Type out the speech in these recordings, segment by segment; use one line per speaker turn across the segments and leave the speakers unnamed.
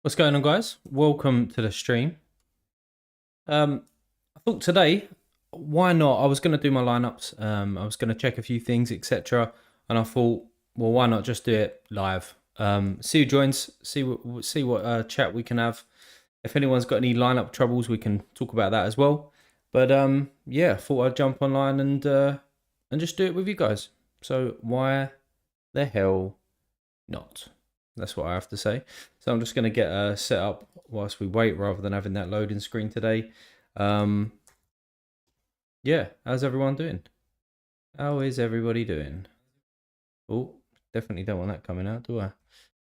What's going on, guys? Welcome to the stream. I thought today, why not? I was going to do my lineups. I was going to check a few things, etc. And I thought, well, why not just do it live? See who joins. See what chat we can have. If anyone's got any lineup troubles, we can talk about that as well. But yeah, thought I'd jump online and just do it with you guys. So why the hell not? That's what I have to say. So I'm just going to get set up whilst we wait rather than having that loading screen today. Yeah, how's everyone doing? How is everybody doing? Oh, definitely don't want that coming out, do I?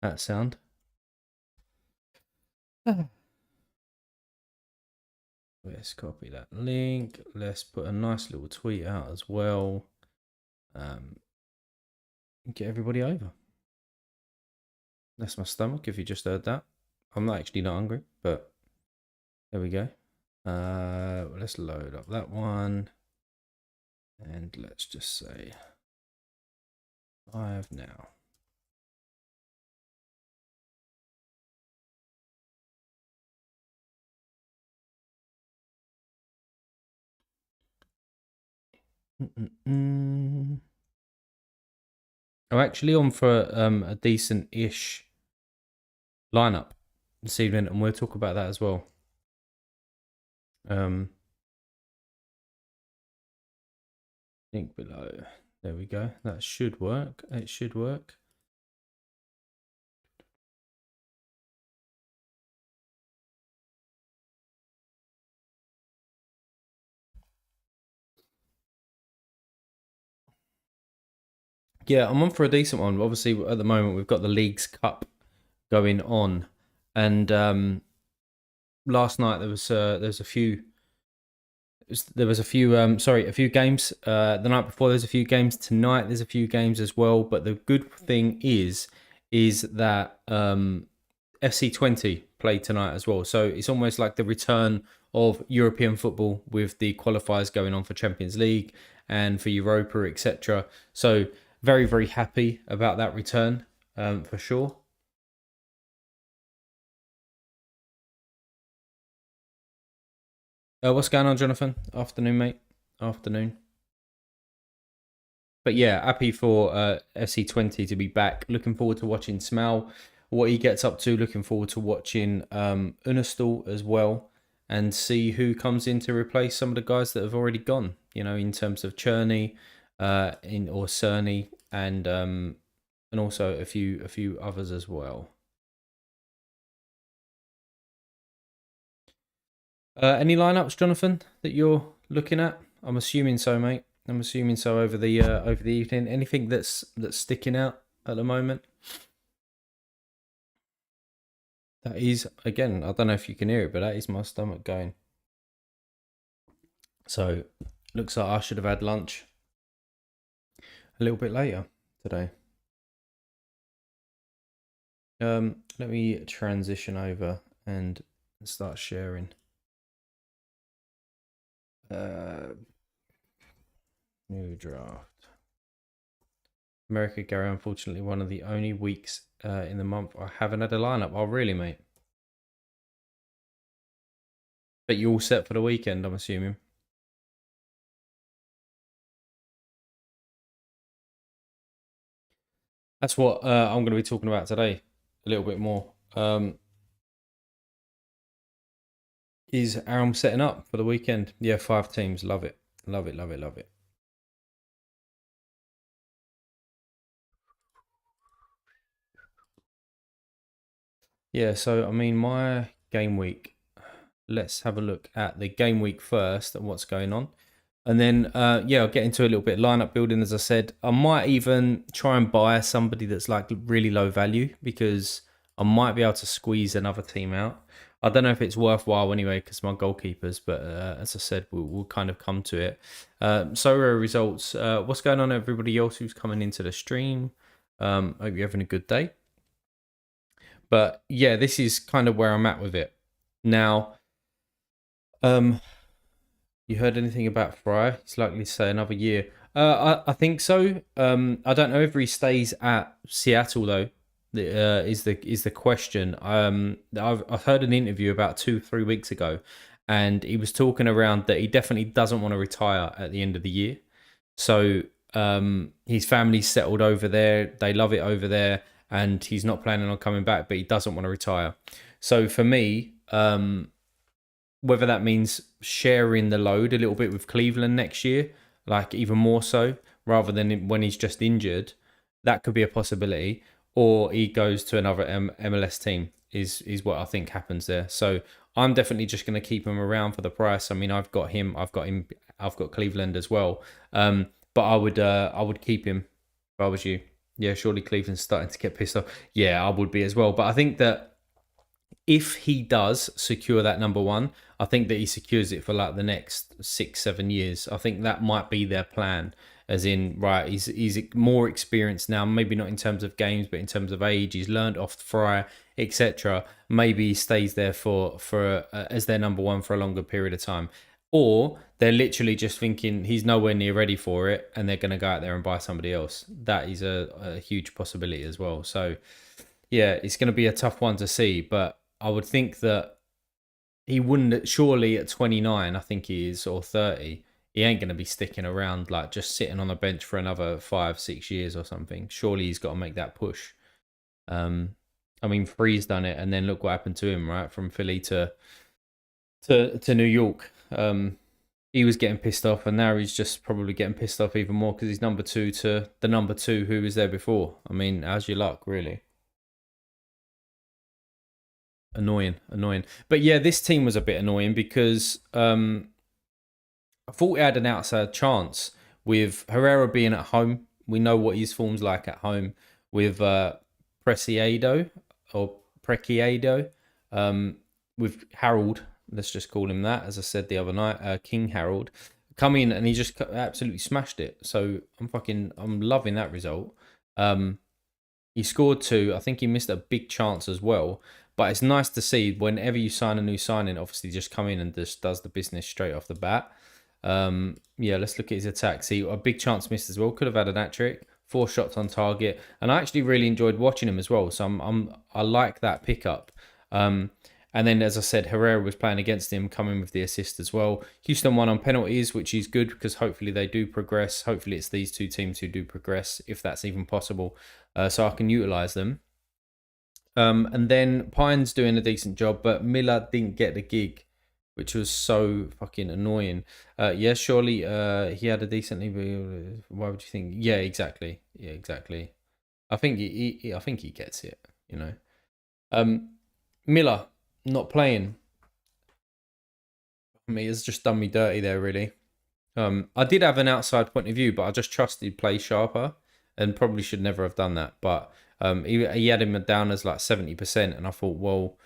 That sound. Let's copy that link. Let's put a nice little tweet out as well. Get everybody over. That's my stomach, if you just heard that. I'm not hungry, but there we go. Let's load up that one. And let's just say live now. I'm actually on for a decent-ish lineup this evening, and we'll talk about that as well. Link below. There we go. That should work. It should work. Yeah, I'm on for a decent one. Obviously, at the moment, we've got the Leagues Cup going on, and last night there was a few a few games. The night before there's a few games. Tonight there's a few games as well. But the good thing is that FC20 played tonight as well. So it's almost like the return of European football with the qualifiers going on for Champions League and for Europa, etc. So very, very happy about that return for sure. What's going on, Jonathan? Afternoon, mate. Afternoon. But yeah, happy for FC20 to be back. Looking forward to watching Smal, what he gets up to. Looking forward to watching Unastal as well, and see who comes in to replace some of the guys that have already gone. You know, in terms of Cherney, or Cerny, and also a few others as well. Any lineups, Jonathan, that you're looking at? I'm assuming so, mate. I'm assuming so over the evening. Anything that's sticking out at the moment? That is, again, I don't know if you can hear it, but that is my stomach going. So looks like I should have had lunch a little bit later today. Let me transition over and start sharing. New draft. America, Gary, unfortunately one of the only weeks in the month I haven't had a lineup. Oh, really, mate? But you're all set for the weekend, I'm assuming. That's what I'm going to be talking about today a little bit more. Is Aram setting up for the weekend? Yeah, 5 teams. Love it. Love it, love it, love it. Yeah, so I mean, my game week. Let's have a look at the game week first and what's going on. And then, yeah, I'll get into a little bit of lineup building. As I said, I might even try and buy somebody that's like really low value because I might be able to squeeze another team out. I don't know if it's worthwhile anyway because my goalkeepers, but as I said, we'll kind of come to it. Sorare results. What's going on, everybody else who's coming into the stream? Hope you're having a good day. But yeah, this is kind of where I'm at with it. Now, you heard anything about Fry? He's likely to stay another year. I think so. I don't know if he stays at Seattle though. Is the question. I've heard an interview about 2 3 weeks ago, and he was talking around that he definitely doesn't want to retire at the end of the year. So his family's settled over there. They love it over there, and he's not planning on coming back, but he doesn't want to retire. So for me, whether that means sharing the load a little bit with Cleveland next year, like even more so, rather than when he's just injured, that could be a possibility. Or he goes to another MLS team is what I think happens there. So I'm definitely just going to keep him around for the price. I mean, I've got him, I've got Cleveland as well. But I would keep him if I was you. Yeah, surely Cleveland's starting to get pissed off. Yeah, I would be as well. But I think that if he does secure that number one, I think that he secures it for like the next 6 7 years. I think that might be their plan. As in, right, he's more experienced now. Maybe not in terms of games, but in terms of age, he's learned off Fry, etc. Maybe he stays there for as their number one for a longer period of time, or they're literally just thinking he's nowhere near ready for it, and they're going to go out there and buy somebody else. That is a huge possibility as well. So yeah, it's going to be a tough one to see, but I would think that he wouldn't, surely at 29, I think he is, or 30, he ain't going to be sticking around like just sitting on a bench for another 5 6 years or something. Surely he's got to make that push. Um, I mean, Free's done it, and then look what happened to him, right? From Philly to New York. He was getting pissed off, and now he's just probably getting pissed off even more because he's number two to the number two who was there before. I mean, how's your luck, really? Annoying, annoying. But yeah, this team was a bit annoying because I thought we had an outside chance with Herrera being at home. We know what his form's like at home with Preciado or Preciado, with Harold. Let's just call him that, as I said the other night, King Harold. Come in and he just absolutely smashed it. So I'm loving that result. Um, he scored two. I think he missed a big chance as well. But it's nice to see whenever you sign a new signing, obviously just come in and just does the business straight off the bat. Yeah, let's look at his attack. See, a big chance missed as well. Could have had an hat trick. 4 shots on target, and I actually really enjoyed watching him as well. So I like that pickup. Um, and then, as I said, Herrera was playing against him, coming with the assist as well. Houston won on penalties, which is good because hopefully they do progress. Hopefully it's these two teams who do progress, if that's even possible, so I can utilize them. And then Pine's doing a decent job, but Miller didn't get the gig, which was so fucking annoying. Yeah, surely he had a decent. Why would you think? Yeah, exactly. Yeah, exactly. I think I think he gets it. You know, um, Miller not playing. I mean, it's just done me dirty there, really. I did have an outside point of view, but I just trusted play sharper, and probably should never have done that. But he had him down as like 70%, and I thought, well,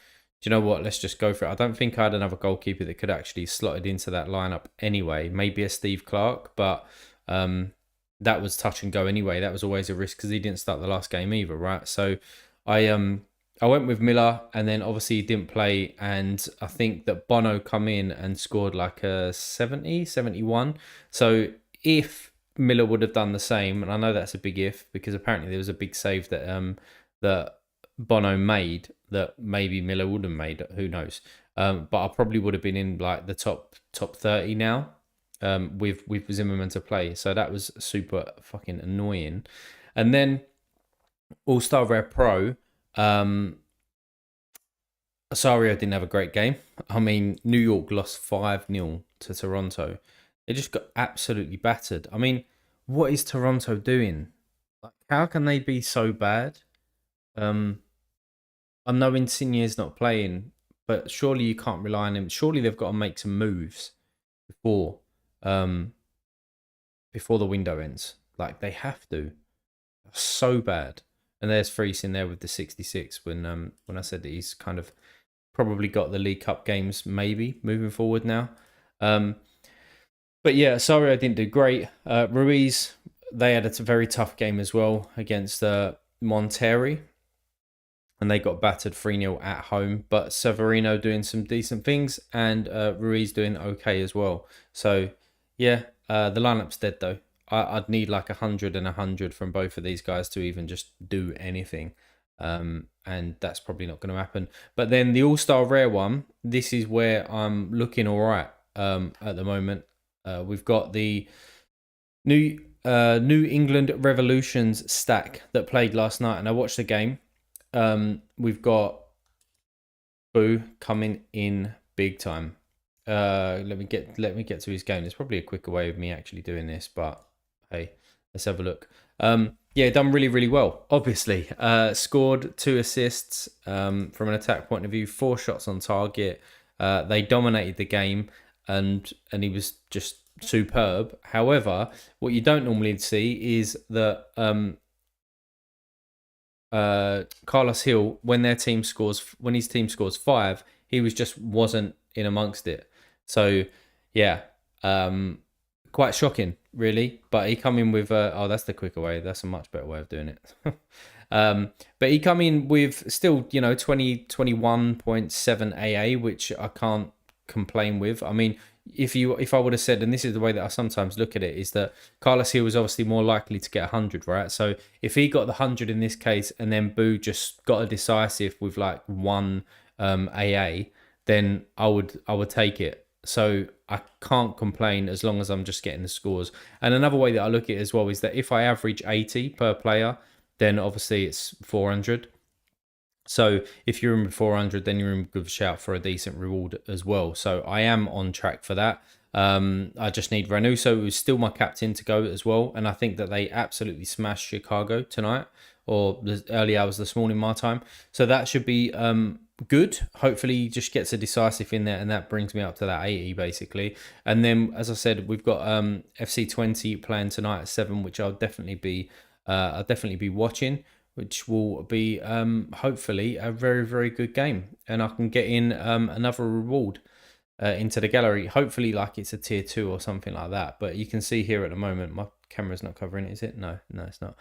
do you know what? Let's just go for it. I don't think I had another goalkeeper that could actually slotted into that lineup anyway. Maybe a Steve Clark, but that was touch and go anyway. That was always a risk because he didn't start the last game either, right? So I went with Miller, and then obviously he didn't play, and I think that Bono come in and scored like a 70, 71. So if Miller would have done the same, and I know that's a big if because apparently there was a big save that Bono made that maybe Miller would have made. Who knows? But I probably would have been in like the top 30 now, with Zimmerman to play. So that was super fucking annoying. And then All Star Rare Pro. Osario didn't have a great game. I mean, New York lost 5-0 to Toronto. They just got absolutely battered. I mean, what is Toronto doing? Like, how can they be so bad? Um, I know Insigne's not playing, but surely you can't rely on him. Surely they've got to make some moves before um, before the window ends. Like, they have to. So bad. And there's Freese in there with the 66 when I said that he's kind of probably got the League Cup games maybe moving forward now. Um, but yeah, sorry I didn't do great. Ruiz, they had a very tough game as well against Monterrey, and they got battered 3-0 at home. But Severino doing some decent things, and Ruiz doing okay as well. So yeah, the lineup's dead though. I'd need like 100 and 100 from both of these guys to even just do anything. And that's probably not going to happen. But then the All-Star Rare one, this is where I'm looking all right at the moment. We've got the New England Revolutions stack that played last night, and I watched the game. We've got Boo coming in big time. Let me get to his game. There's probably a quicker way of me actually doing this, but hey, let's have a look. Yeah, done really, really well. Obviously, scored 2 assists from an attack point of view, 4 shots on target. They dominated the game, and he was just superb. However, what you don't normally see is that Carlos Hill, when his team scores 5, he wasn't in amongst it. So yeah, quite shocking, really. But he come in with oh, that's the quicker way. That's a much better way of doing it. But he come in with still 21.7 AA, which I can't complain with. I mean, if I would have said, and this is the way that I sometimes look at it, is that Carlos Hill was obviously more likely to get 100, right? So if he got the 100 in this case, and then Boo just got a decisive with like 1 AA, then I would take it. So I can't complain as long as I'm just getting the scores. And another way that I look at it as well is that if I average 80 per player, then obviously it's 400. So if you're in with 400, then you're in good shout for a decent reward as well. So I am on track for that. I just need Ranuso, who's still my captain, to go as well. And I think that they absolutely smashed Chicago tonight, or the early hours this morning, my time. So that should be good. Hopefully he just gets a decisive in there, and that brings me up to that 80 basically. And then, as I said, we've got FC20 playing tonight at 7, which I'll definitely be watching, which will be hopefully a very, very good game. And I can get in another reward into the gallery. Hopefully, like it's a tier 2 or something like that. But you can see here at the moment, my camera's not covering it, is it? No, it's not.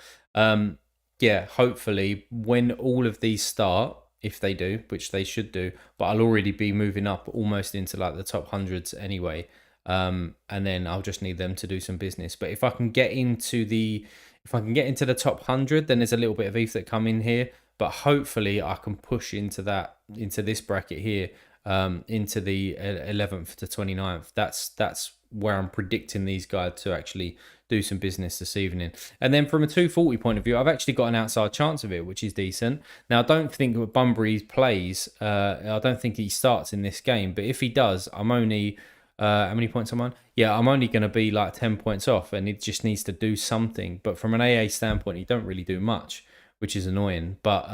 Yeah, hopefully when all of these start, if they do, which they should do, but I'll already be moving up almost into like the top hundreds anyway. And then I'll just need them to do some business. But if I can get into the top 100, then there's a little bit of ETH that come in here. But hopefully I can push into this bracket here, into the 11th to 29th. That's where I'm predicting these guys to actually do some business this evening. And then from a 240 point of view, I've actually got an outside chance of it, which is decent. Now, I don't think Bunbury plays. I don't think he starts in this game. But if he does, I'm only... how many points am I on? Yeah, I'm only going to be like 10 points off, and it just needs to do something. But from an AA standpoint, he don't really do much, which is annoying. But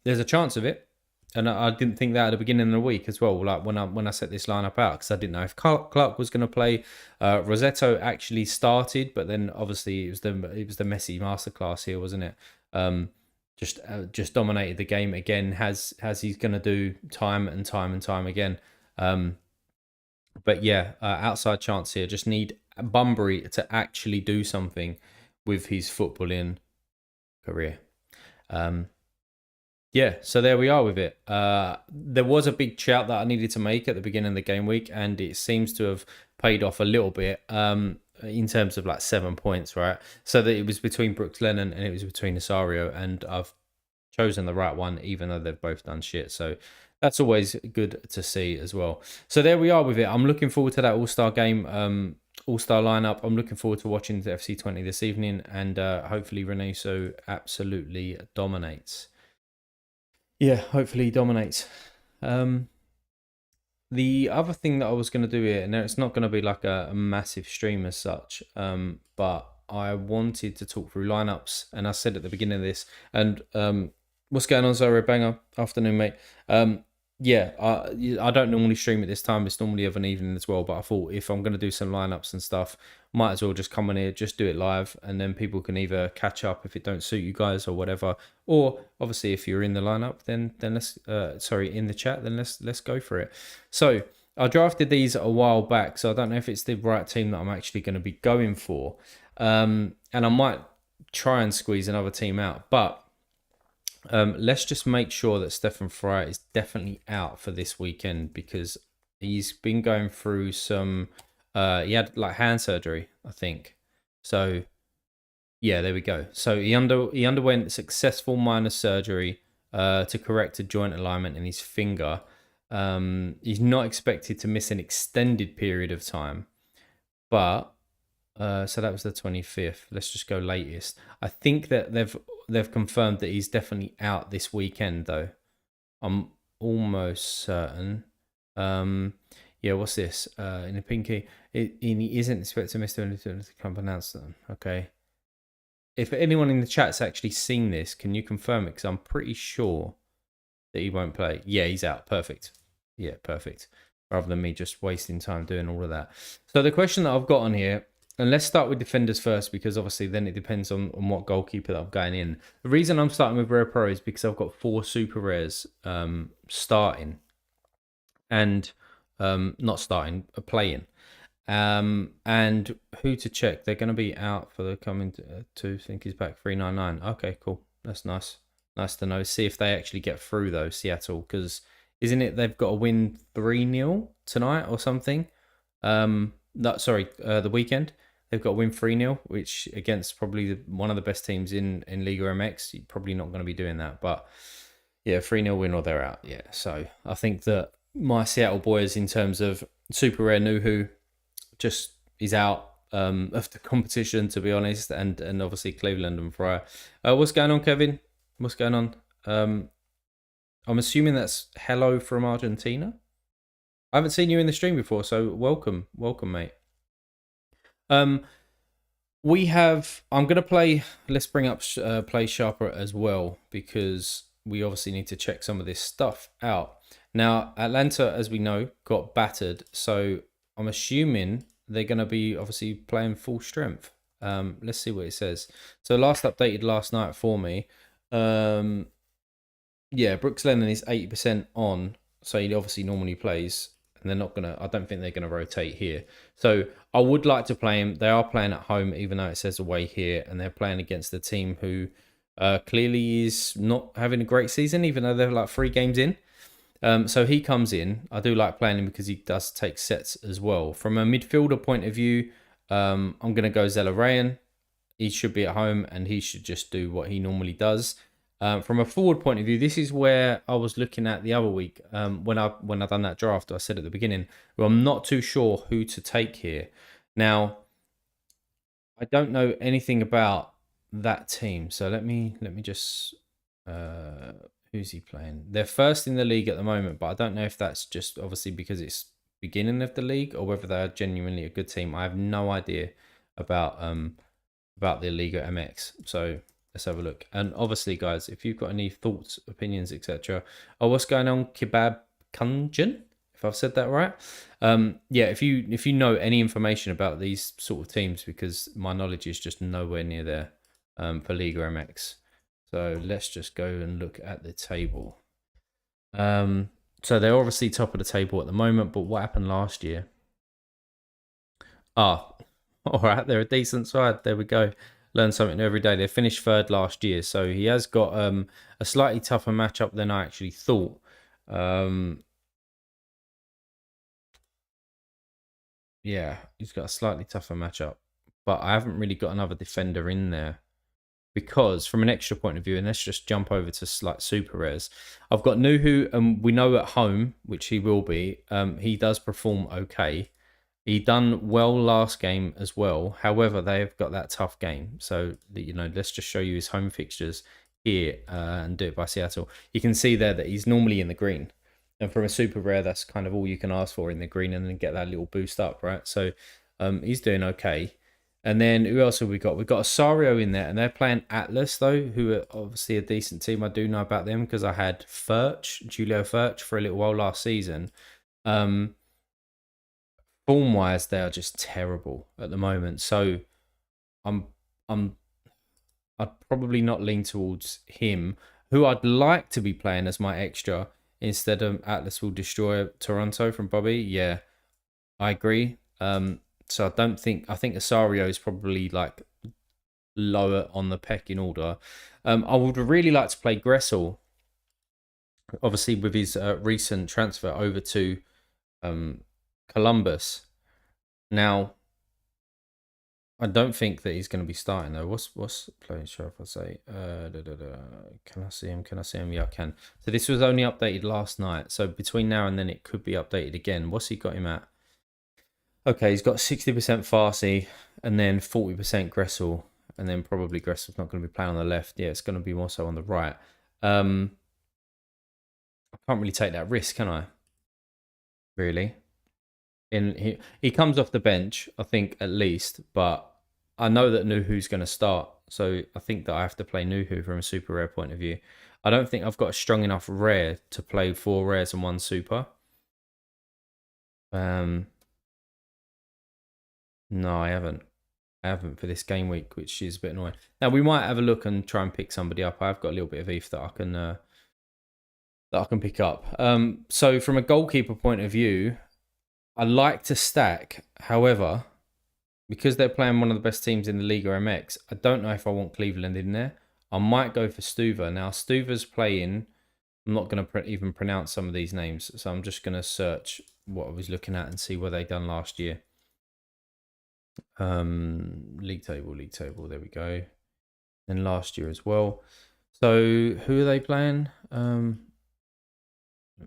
there's a chance of it. And I didn't think that at the beginning of the week as well. Like when I set this lineup out, because I didn't know if Clark was going to play. Rosetto actually started, but then obviously it was the Messi masterclass here, wasn't it? Just dominated the game again. As he's going to do time and time again. But yeah, outside chance here. Just need Bunbury to actually do something with his footballing career. Yeah, so there we are with it. There was a big shout that I needed to make at the beginning of the game week, and it seems to have paid off a little bit in terms of like 7 points, right? So that it was between Brooks Lennon and it was between Nasario, and I've chosen the right one, even though they've both done shit. So that's always good to see as well. So there we are with it. I'm looking forward to that All-Star game, All-Star lineup. I'm looking forward to watching the FC20 this evening, and hopefully Renaso absolutely dominates. Yeah, hopefully he dominates. The other thing that I was going to do here, and it's not going to be like a massive stream as such, but I wanted to talk through lineups, and I said at the beginning of this, and what's going on, Sorare Banger? Afternoon, mate. Yeah, I don't normally stream at this time. It's normally of an evening as well, but I thought if I'm going to do some lineups and stuff, might as well just come on here, just do it live, and then people can either catch up if it don't suit you guys or whatever, or obviously if you're in the lineup, then let's in the chat, then let's go for it. So I drafted these a while back, so I don't know if it's the right team that I'm actually going to be going for, and I might try and squeeze another team out, but let's just make sure that Stefan Frey is definitely out for this weekend, because he's been going through some he had like hand surgery, I think. So yeah, there we go. So he underwent successful minor surgery to correct a joint alignment in his finger. He's not expected to miss an extended period of time, but so that was the 25th. Let's just go latest. I think that they've confirmed that he's definitely out this weekend, though. I'm almost certain. Yeah, what's this? In a pinky, he isn't expected to miss anything to come announce them. Okay. If anyone in the chat's actually seen this, can you confirm it? Because I'm pretty sure that he won't play. Yeah, he's out. Perfect. Yeah, perfect. Rather than me just wasting time doing all of that. So the question that I've got on here, and let's start with defenders first, because obviously then it depends on what goalkeeper that I'm going in. The reason I'm starting with Rare Pro is because I've got 4 super rares starting. And not starting, playing. And who to check? They're going to be out for the coming to think he's back 399. Okay, cool. That's nice. Nice to know. See if they actually get through though, Seattle, because isn't it they've got to win 3-0 tonight or something? The weekend. They've got to win 3-0, which against probably one of the best teams in Liga MX. You're probably not going to be doing that, but yeah, 3-0 win or they're out. Yeah, so I think that my Seattle boys, in terms of super rare Nuhu, just is out of the competition, to be honest, and obviously Cleveland and Fryer. What's going on, Kevin? What's going on? I'm assuming that's hello from Argentina. I haven't seen you in the stream before, so welcome, mate. We have. I'm gonna play. Let's bring up play sharper as well, because we obviously need to check some of this stuff out. Now, Atlanta, as we know, got battered, so I'm assuming they're going to be obviously playing full strength. Let's see what it says. So last updated last night for me. Yeah, Brooks Lennon is 80% on, so he obviously normally plays, and they're not gonna. I don't think they're gonna rotate here. So I would like to play him. They are playing at home, even though it says away here, and they're playing against a team who clearly is not having a great season, even though they're like 3 games in. So he comes in. I do like playing him because he does take sets as well. From a midfielder point of view, I'm going to go Zella Rayan. He should be at home and he should just do what he normally does. From a forward point of view, this is where I was looking at the other week when I done that draft. I said at the beginning, well, I'm not too sure who to take here. Now, I don't know anything about that team, so let me just. Who's he playing? They're first in the league at the moment, but I don't know if that's just obviously because it's beginning of the league or whether they're genuinely a good team. I have no idea about the Liga MX. So let's have a look. And obviously, guys, if you've got any thoughts, opinions, etc. Oh, what's going on, Kebab Kunjan? If I've said that right. Yeah, if you know any information about these sort of teams, because my knowledge is just nowhere near there for Liga MX. So let's just go and look at the table. So they're obviously top of the table at the moment, but what happened last year? All right, they're a decent side. There we go. Learn something new every day. They finished 3rd last year, so he has got a slightly tougher matchup than I actually thought. Yeah, he's got a slightly tougher matchup, but I haven't really got another defender in there. Because from an extra point of view, and let's just jump over to like super rares. I've got Nuhu, and we know at home, which he will be. He does perform okay. He done well last game as well. However, they've got that tough game. So let's just show you his home fixtures here and do it by Seattle. You can see there that he's normally in the green, and from a super rare, that's kind of all you can ask for in the green, and then get that little boost up, right? So he's doing okay. And then who else have we got? We've got Sorare in there, and they're playing Atlas, though, who are obviously a decent team. I do know about them because I had Julio Furch, for a little while last season. Form-wise, they are just terrible at the moment. So I'd probably not lean towards him. Who I'd like to be playing as my extra instead of Atlas will destroy Toronto from Bobby. Yeah, I agree. So I think Asario is probably like lower on the pecking order. I would really like to play Gressel, obviously with his recent transfer over to Columbus. Now, I don't think that he's going to be starting though. What's playing sure if I say can I see him? Can I see him? Yeah, I can. So this was only updated last night. So between now and then it could be updated again. What's he got him at? Okay, he's got 60% Farsi and then 40% Gressel, and then probably Gressel's not going to be playing on the left. Yeah, it's going to be more so on the right. I can't really take that risk, can I? Really? In he comes off the bench, I think at least, but I know that Nuhu's going to start, so I think that I have to play Nuhu from a super rare point of view. I don't think I've got a strong enough rare to play 4 rares and 1 super. Um, no, I haven't. I haven't for this game week, which is a bit annoying. Now we might have a look and try and pick somebody up. I've got a little bit of ETH that I can pick up. So from a goalkeeper point of view, I like to stack. However, because they're playing one of the best teams in the Liga MX, I don't know if I want Cleveland in there. I might go for Stuva. Now, Stuva's playing. I'm not going to even pronounce some of these names, so I'm just going to search what I was looking at and see what they done last year. League table. There we go. And last year as well. So who are they playing? Let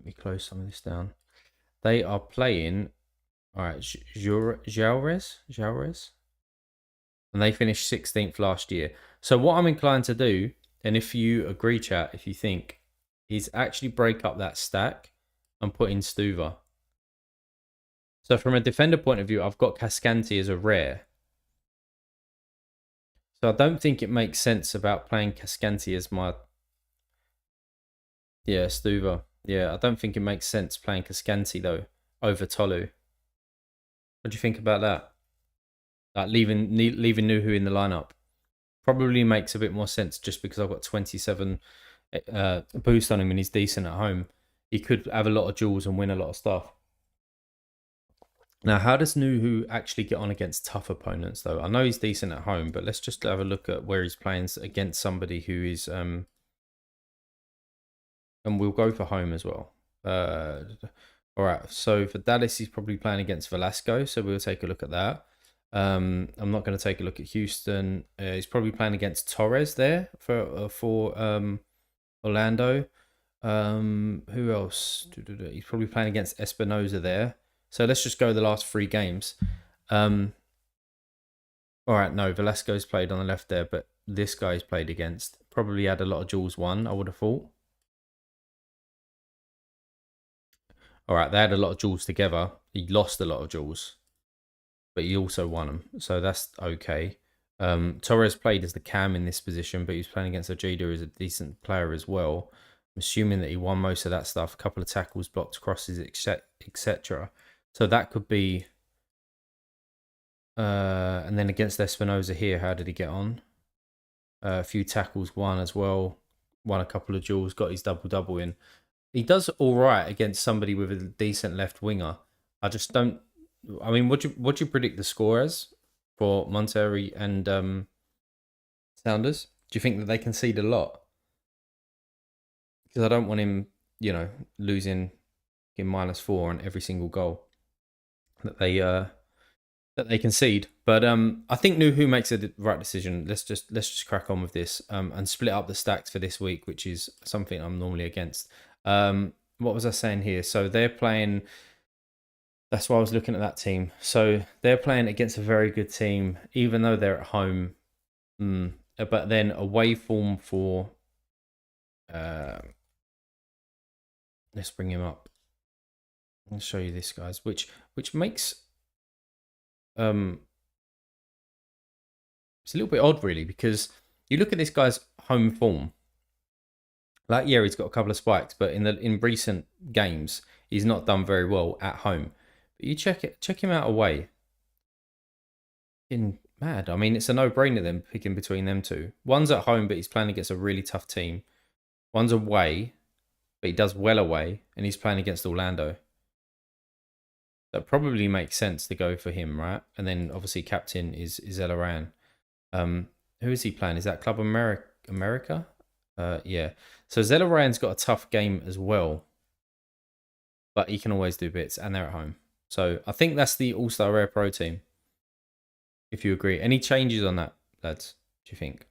me close some of this down. They are playing. All right, Jalres, and they finished 16th last year. So what I'm inclined to do, and if you agree, chat, if you think, is actually break up that stack and put in Stuva. So from a defender point of view, I've got Cascante as a rare. So I don't think it makes sense about playing Cascante as my... Yeah, Stuva. Yeah, I don't think it makes sense playing Cascante, though, over Tolu. What do you think about that? Like leaving Nuhu in the lineup. Probably makes a bit more sense just because I've got 27 boost on him and he's decent at home. He could have a lot of duels and win a lot of stuff. Now, how does Nuhu actually get on against tough opponents, though? I know he's decent at home, but let's just have a look at where he's playing against somebody who is... and we'll go for home as well. All right, so for Dallas, he's probably playing against Velasco, so we'll take a look at that. I'm not going to take a look at Houston. He's probably playing against Torres there for Orlando. Who else? He's probably playing against Espinoza there. So let's just go the last 3 games. All right, no, Velasco's played on the left there, but this guy's played against. Probably had a lot of duels won, I would have thought. All right, they had a lot of duels together. He lost a lot of duels, but he also won them, so that's okay. Torres played as the cam in this position, but he was playing against Ojeda, who's a decent player as well. I'm assuming that he won most of that stuff. A couple of tackles, blocked crosses, etc. So that could be... and then against Espinoza here, how did he get on? A few tackles won as well. Won a couple of duels, got his double in. He does all right against somebody with a decent left winger. I just don't... I mean, what do you predict the score as for Monterrey and Sounders? Do you think that they concede a lot? Because I don't want him, losing in -4 on every single goal that they concede. But I think Nuhu makes a right decision. Let's just crack on with this and split up the stacks for this week, which is something I'm normally against. What was I saying here? So they're playing... That's why I was looking at that team. So they're playing against a very good team, even though they're at home. But then away form for... let's bring him up. I'll show you this, guys, which makes... it's a little bit odd, really, because you look at this guy's home form. Like, yeah, he's got a couple of spikes, but in recent games, he's not done very well at home. But you check him out away. Mad. I mean, it's a no-brainer then picking between them two. One's at home, but he's playing against a really tough team. One's away, but he does well away, and he's playing against Orlando. That probably makes sense to go for him, right? And then obviously captain is Elaran. Who is he playing? Is that Club America? Yeah. So Zelaran's got a tough game as well, but he can always do bits, and they're at home. So I think that's the All-Star Rare Pro team. if you agree. Any changes on that, lads, do you think?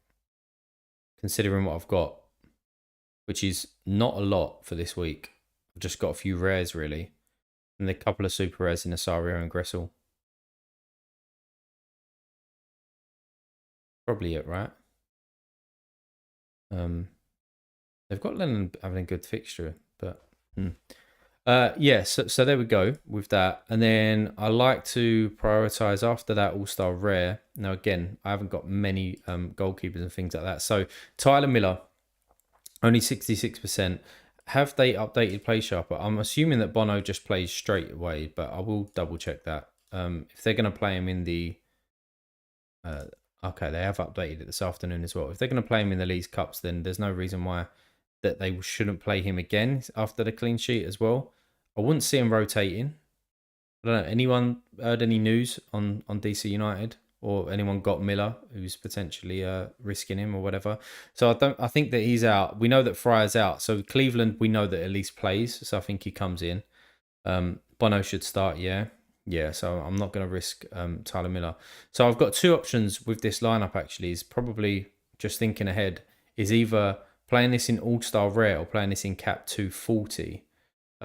Considering what I've got, which is not a lot for this week. I've just got a few rares, really. And a couple of super rares in Sorare and Gressel. Probably it, right? They've got Lennon having a good fixture, but yeah. So there we go with that. And then I like to prioritize after that All-Star rare. Now again, I haven't got many goalkeepers and things like that. So Tyler Miller, only 66%. Have they updated Play Sharper? I'm assuming that Bono just plays straight away, but I will double check that. If they're going to play him in the okay, they have updated it this afternoon as well. If they're going to play him in the Leagues Cups, then there's no reason why that they shouldn't play him again after the clean sheet as well. I wouldn't see him rotating. I don't know. Anyone heard any news on DC United, or anyone got Miller who's potentially risking him or whatever? So I think that he's out. We know that Fryer's out. So Cleveland, we know that at least plays. So I think he comes in. Bono should start, yeah. Yeah, so I'm not going to risk Tyler Miller. So I've got two options with this lineup, actually. Is probably, just thinking ahead, is either playing this in All-Star Rare or playing this in Cap 240.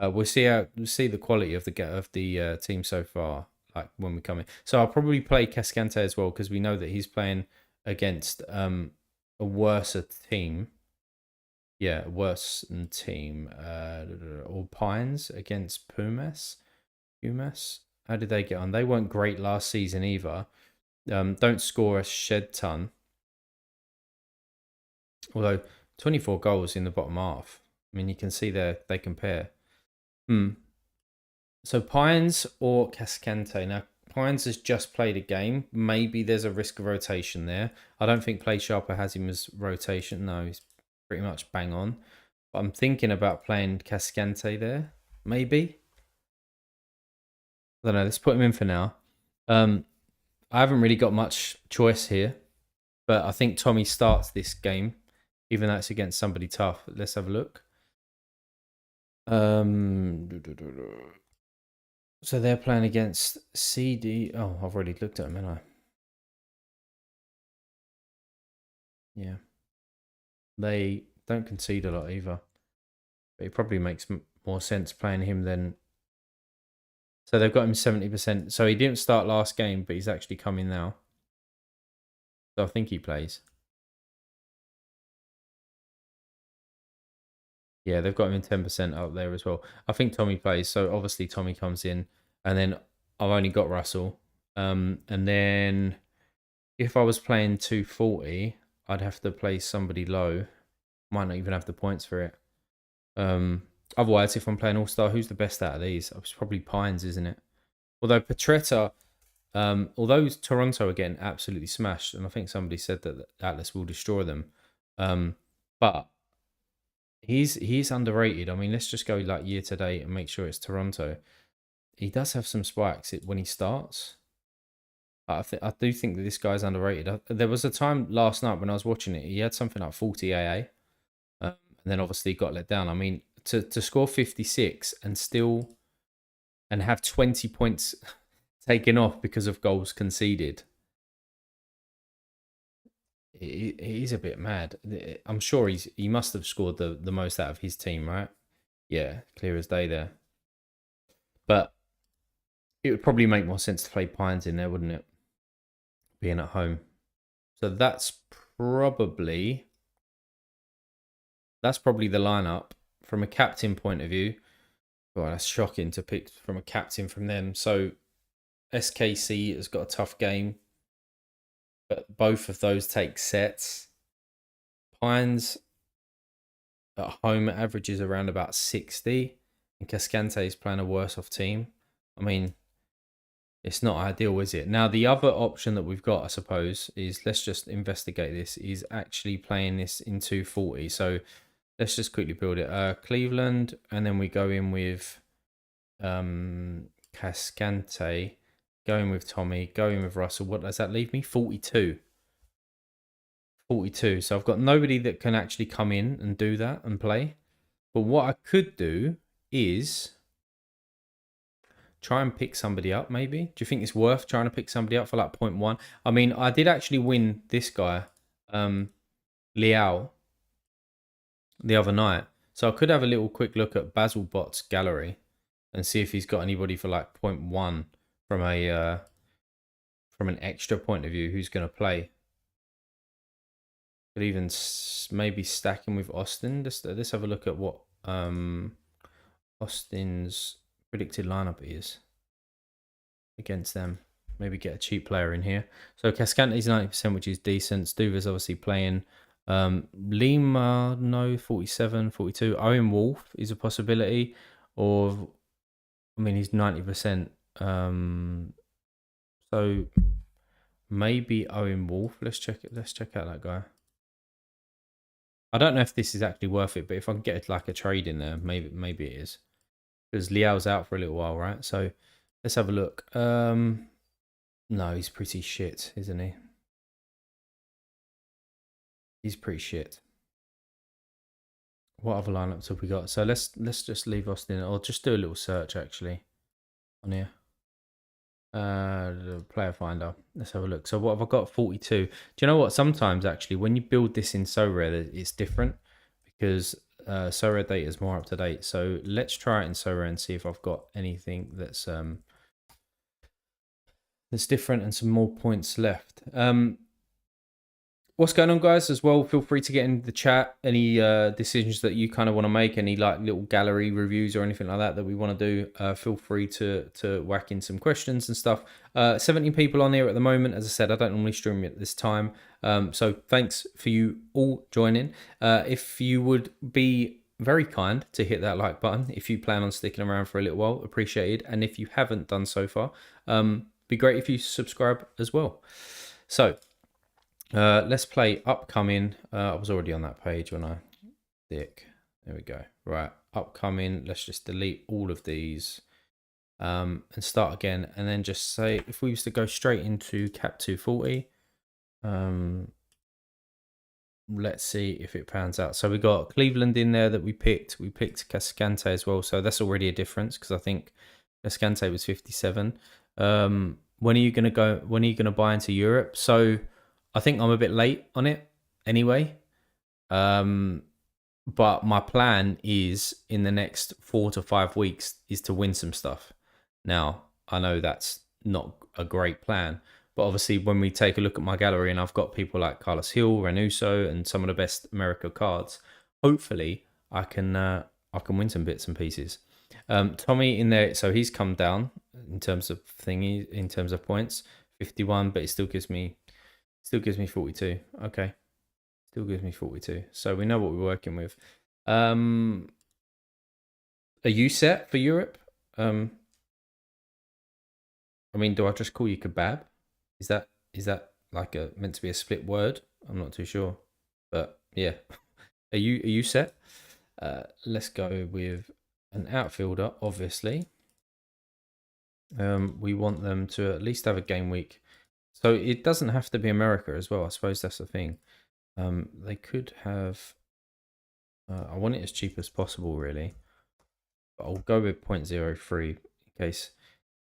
We'll see the quality of the team so far, like when we come in. So I'll probably play Cascante as well, because we know that he's playing against a worse team. Yeah, worse than team. Or Pines against Pumas. Pumas. How did they get on? They weren't great last season either. Don't score a shed ton. Although 24 goals in the bottom half. I mean, you can see there they compare. So Pines or Cascante. Now, Pines has just played a game. Maybe there's a risk of rotation there. I don't think Play Sharper has him as rotation. No, he's pretty much bang on. But I'm thinking about playing Cascante there. Maybe. I don't know. Let's put him in for now. I haven't really got much choice here. But I think Tommy starts this game, even though it's against somebody tough. Let's have a look. So they're playing against CD. Oh, I've already looked at them, haven't I? Yeah. They don't concede a lot either. But it probably makes more sense playing him than... So they've got him 70%. So he didn't start last game, but he's actually coming now. So I think he plays. Yeah, they've got him in 10% up there as well. I think Tommy plays. So obviously Tommy comes in. And then I've only got Russell. And then if I was playing 240, I'd have to play somebody low. Might not even have the points for it. Otherwise, if I'm playing All-Star, who's the best out of these? It's probably Pines, isn't it? Although Petretta, although Toronto again absolutely smashed, and I think somebody said that Atlas will destroy them. But he's underrated. I mean, let's just go like year to date and make sure it's Toronto. He does have some spikes when he starts. I do think that this guy's underrated. There was a time last night when I was watching it, he had something like 40 AA. And then obviously got let down. I mean, to score 56 and still and have 20 points taken off because of goals conceded, he's a bit mad. I'm sure he must have scored the most out of his team, right? Yeah, clear as day there. But it would probably make more sense to play Pines in there, wouldn't it? Being at home. So that's probably the lineup from a captain point of view. Well, that's shocking to pick from a captain from them. So SKC has got a tough game, but both of those take sets. Pines at home averages around about 60, and Cascante is playing a worse off team. I mean, it's not ideal, is it? Now, the other option that we've got, I suppose, is let's just investigate this, is actually playing this in 240. So let's just quickly build it. Cleveland, and then we go in with Cascante, going with Tommy, going with Russell. What does that leave me? 42. 42. So I've got nobody that can actually come in and do that and play. But what I could do is try and pick somebody up, maybe. Do you think it's worth trying to pick somebody up for like 0.1? I mean, I did actually win this guy, Liao, the other night. So I could have a little quick look at Basilbot's gallery and see if he's got anybody for like 0.1 from a from an extra point of view who's going to play. Could even maybe stack him with Austin. Let's have a look at what Austin's predicted lineup is against them. Maybe get a cheap player in here. So Cascante's 90%, which is decent. Stuver's obviously playing. Lima, no, 47, 42. Owen Wolf is a possibility. Or, I mean, he's 90%. So maybe Owen Wolf. Let's check it. Let's check out that guy. I don't know if this is actually worth it, but if I can get like a trade in there, maybe it is. Because Liao's out for a little while, right? So let's have a look. No, he's pretty shit, isn't he? He's pretty shit. What other lineups have we got? So let's just leave Austin, or just do a little search actually on here. The player finder. Let's have a look. So what have I got? 42. Do you know what? Sometimes actually, when you build this in Sorare, it's different because Sorare data is more up to date. So let's try it in Sorare and see if I've got anything that's different and some more points left. What's going on, guys? As well, feel free to get in the chat. Any decisions that you kind of want to make, any like little gallery reviews or anything like that we want to do, feel free to whack in some questions and stuff. 17 people on here at the moment. As I said, I don't normally stream at this time, so thanks for you all joining. If you would be very kind to hit that like button if you plan on sticking around for a little while, appreciated. And if you haven't done so far, be great if you subscribe as well. So let's play upcoming. I was already on that page when I dick. There we go. Right, upcoming. Let's just delete all of these and start again. And then just say, if we used to go straight into cap 240, let's see if it pans out. So we got Cleveland in there that we picked. We picked Cascante as well. So that's already a difference because I think Cascante was 57. When are you going to go? When are you going to buy into Europe? So I think I'm a bit late on it anyway. But my plan is in the next 4 to 5 weeks is to win some stuff. Now, I know that's not a great plan, but obviously when we take a look at my gallery and I've got people like Carlos Hill, Renuso, and some of the best America cards, hopefully I can win some bits and pieces. Tommy in there, so he's come down in terms of in terms of points, 51, but it still gives me 42. Okay. Still gives me 42. So we know what we're working with. Are you set for Europe? I mean, do I just call you kebab? Is that like meant to be a split word? I'm not too sure. But yeah. Are you set? Let's go with an outfielder, obviously. We want them to at least have a game week. So it doesn't have to be America as well. I suppose that's the thing. They could have. I want it as cheap as possible, really. But I'll go with 0.03 in case.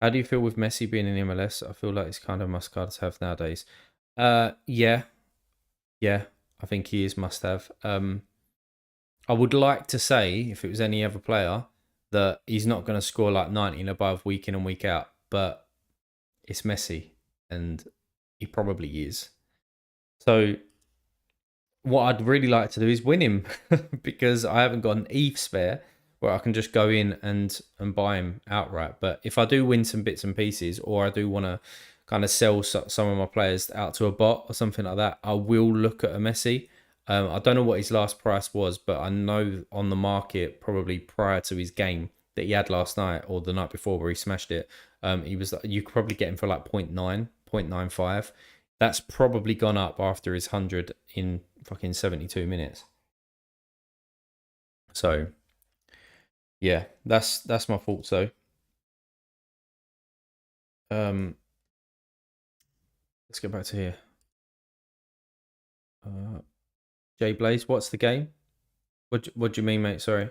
How do you feel with Messi being in MLS? I feel like it's kind of must card to have nowadays. Yeah, I think he is must have. I would like to say if it was any other player that he's not going to score like 90 and above week in and week out, but it's Messi, and he probably is. So what I'd really like to do is win him because I haven't got an ETH spare where I can just go in and buy him outright. But if I do win some bits and pieces, or I do want to kind of sell some of my players out to a bot or something like that, I will look at a Messi. I don't know what his last price was, but I know on the market probably prior to his game that he had last night or the night before where he smashed it, he was, you could probably get him for like 0.9, 0.95. That's probably gone up after his 100 in fucking 72 minutes. So yeah, that's my thoughts though. Let's get back to here. Jay Blaze, what's the game? What do you mean, mate? Sorry.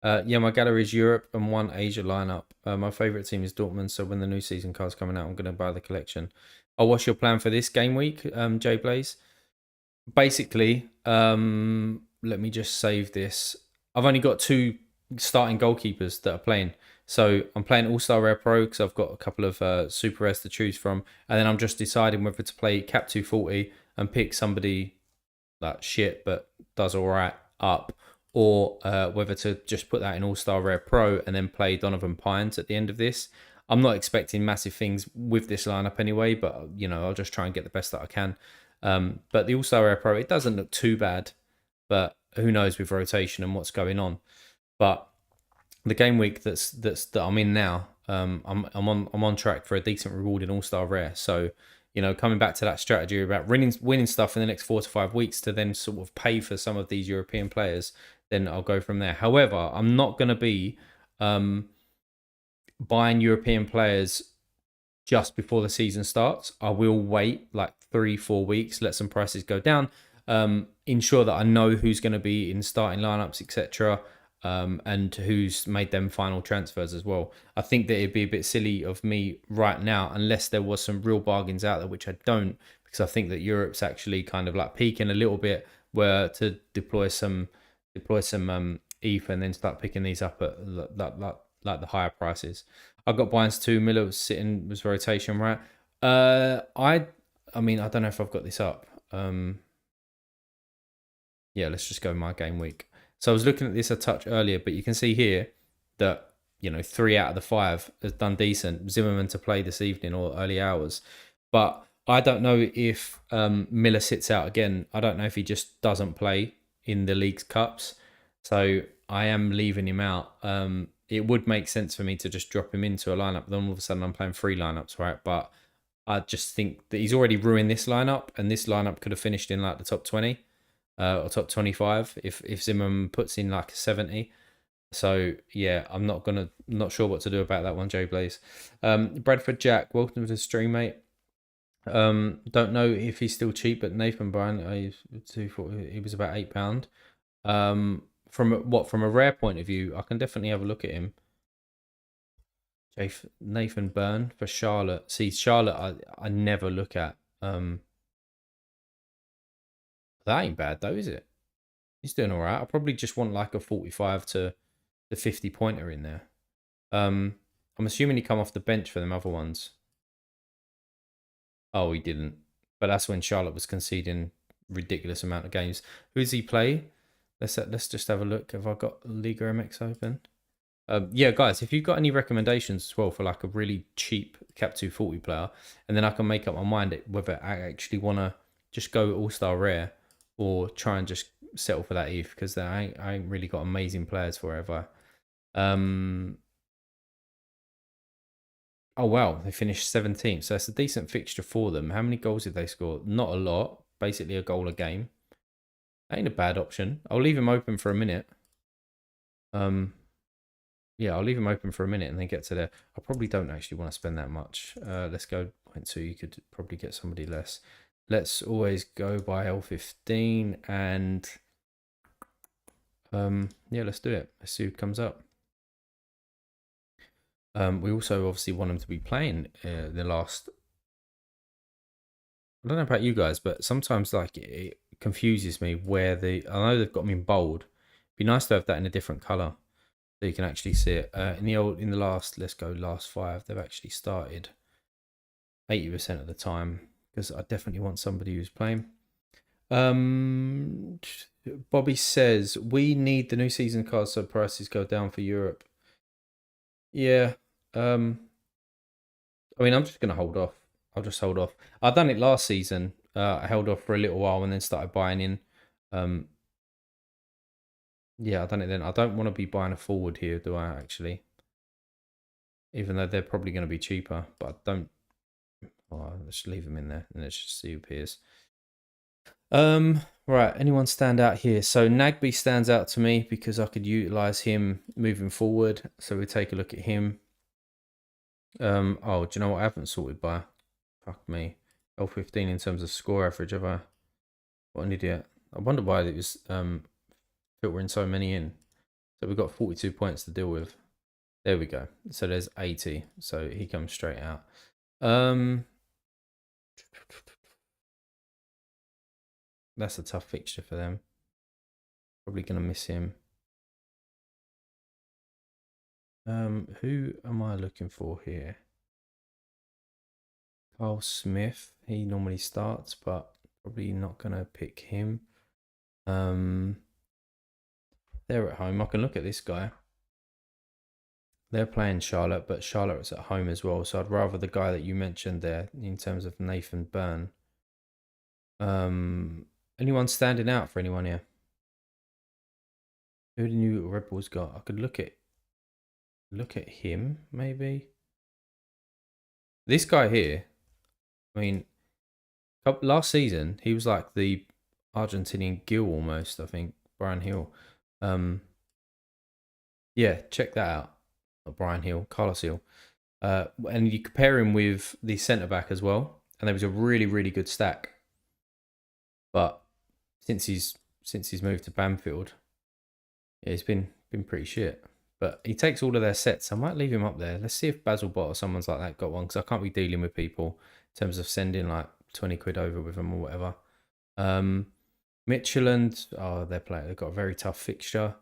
Yeah, my gallery is Europe and one Asia lineup. My favorite team is Dortmund, so when the new season card's coming out, I'm going to buy the collection. Oh, what's your plan for this game week, Jay Blaze? Basically, let me just save this. I've only got two starting goalkeepers that are playing. So I'm playing All Star Rare Pro because I've got a couple of super rares to choose from, and then I'm just deciding whether to play Cap 240 and pick somebody that shit but does all right up, or whether to just put that in All Star Rare Pro and then play Donovan Pines at the end of this. I'm not expecting massive things with this lineup anyway, but I'll just try and get the best that I can. But the All Star Rare Pro, it doesn't look too bad, but who knows with rotation and what's going on. But the game week that I'm in now, I'm on track for a decent reward in All Star Rare. So coming back to that strategy about winning stuff in the next 4 to 5 weeks to then sort of pay for some of these European players, then I'll go from there. However, I'm not going to be buying European players just before the season starts. I will wait like 3-4 weeks, let some prices go down, ensure that I know who's going to be in starting lineups, etc., and who's made them final transfers as well. I think that it'd be a bit silly of me right now, unless there was some real bargains out there, which I don't, because I think that Europe's actually kind of like peaking a little bit, where to deploy some ETH and then start picking these up at like the higher prices. I've got Binds 2. Miller was rotation, right? I mean, I don't know if I've got this up. Yeah, let's just go my game week. So I was looking at this a touch earlier, but you can see here that 3 out of the 5 has done decent. Zimmerman to play this evening or early hours, but I don't know if Miller sits out again. I don't know if he just doesn't play in the league's cups. So I am leaving him out. It would make sense for me to just drop him into a lineup. Then all of a sudden I'm playing 3 lineups, right? But I just think that he's already ruined this lineup, and this lineup could have finished in like the top 20 or top 25 if Zimmerman puts in like a 70. So yeah, not sure what to do about that one, Joe Blaze. Bradford Jack, welcome to the stream, mate. Don't know if he's still cheap, but Nathan Bryan, he was about £8. From a rare point of view, I can definitely have a look at him. Nathan Byrne for Charlotte. See, Charlotte, I never look at. That ain't bad though, is it? He's doing all right. I probably just want like a 45 to the 50 pointer in there. I'm assuming he come off the bench for them other ones. Oh, he didn't. But that's when Charlotte was conceding ridiculous amount of games. Who's he play? Let's just have a look. Have I got Liga MX open? Yeah, guys, if you've got any recommendations as well for like a really cheap Cap 240 player, and then I can make up my mind whether I actually want to just go All-Star Rare or try and just settle for that ETH, because I ain't really got amazing players for it, have I? Oh, wow, they finished 17th, so that's a decent fixture for them. How many goals did they score? Not a lot, basically a goal a game. Ain't a bad option. I'll leave him open for a minute. Yeah, I'll leave him open for a minute and then get to there. I probably don't actually want to spend that much. Let's go 0.2. You could probably get somebody less. Let's always go by L15 and yeah, let's do it. Let's see who comes up. We also obviously want them to be playing the last. I don't know about you guys, but sometimes like it confuses me where I know they've got them in bold. It'd be nice to have that in a different color, so you can actually see it. In the last, let's go last 5. They've actually started 80% of the time, because I definitely want somebody who's playing. Bobby says we need the new season cards so prices go down for Europe. Yeah. I mean, I'm just gonna hold off. I'll just hold off. I've done it last season. I held off for a little while and then started buying in. Yeah, I've done it then. I don't want to be buying a forward here, do I, actually? Even though they're probably going to be cheaper, but I don't. Oh, let's leave them in there and let's just see who appears. Right, anyone stand out here? So Nagby stands out to me because I could utilize him moving forward. So we take a look at him. Oh, do you know what I haven't sorted by? Fuck me. L15 in terms of score average, have I? What an idiot. I wonder why it was filtering so many in. So we've got 42 points to deal with. There we go. So there's 80. So he comes straight out. That's a tough fixture for them. Probably going to miss him. Who am I looking for here? Carl Smith. He normally starts, but probably not going to pick him. They're at home. I can look at this guy. They're playing Charlotte, but Charlotte's at home as well. So I'd rather the guy that you mentioned there in terms of Nathan Byrne. Anyone standing out for anyone here? Who the new Red Bulls got? I could look at him maybe. This guy here. I mean, last season he was like the Argentinian Gill almost. I think Brian Hill. Yeah, check that out. Not Brian Hill, Carlos Hill. And you compare him with the centre back as well, and there was a really, really good stack. But since he's moved to Bamfield, yeah, he's been pretty shit. But he takes all of their sets. I might leave him up there. Let's see if Basil Bot or someone's like that got one, because I can't be dealing with people in terms of sending like 20 quid over with them or whatever. Midtjylland, oh, they've got a very tough fixture.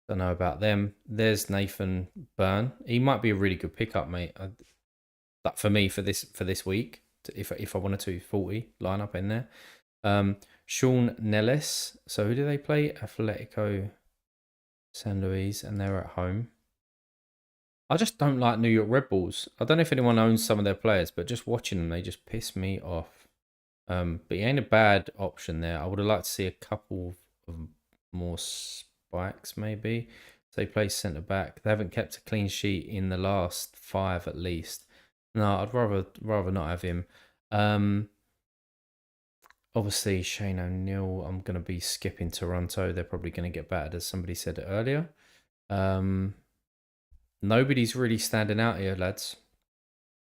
Don't know about them. There's Nathan Byrne. He might be a really good pickup, mate. Like for me for this week, if I wanted to 40 lineup in there. Sean Nellis. So who do they play? Atletico San Luis, and they're at home. I just don't like New York Red Bulls. I don't know if anyone owns some of their players, but just watching them, they just piss me off. But he ain't a bad option there. I would have liked to see a couple of more spikes, maybe. So they play centre back. They haven't kept a clean sheet in the last 5 at least. No, I'd rather not have him. Obviously, Shane O'Neill, I'm going to be skipping Toronto. They're probably going to get battered, as somebody said earlier. Nobody's really standing out here, lads.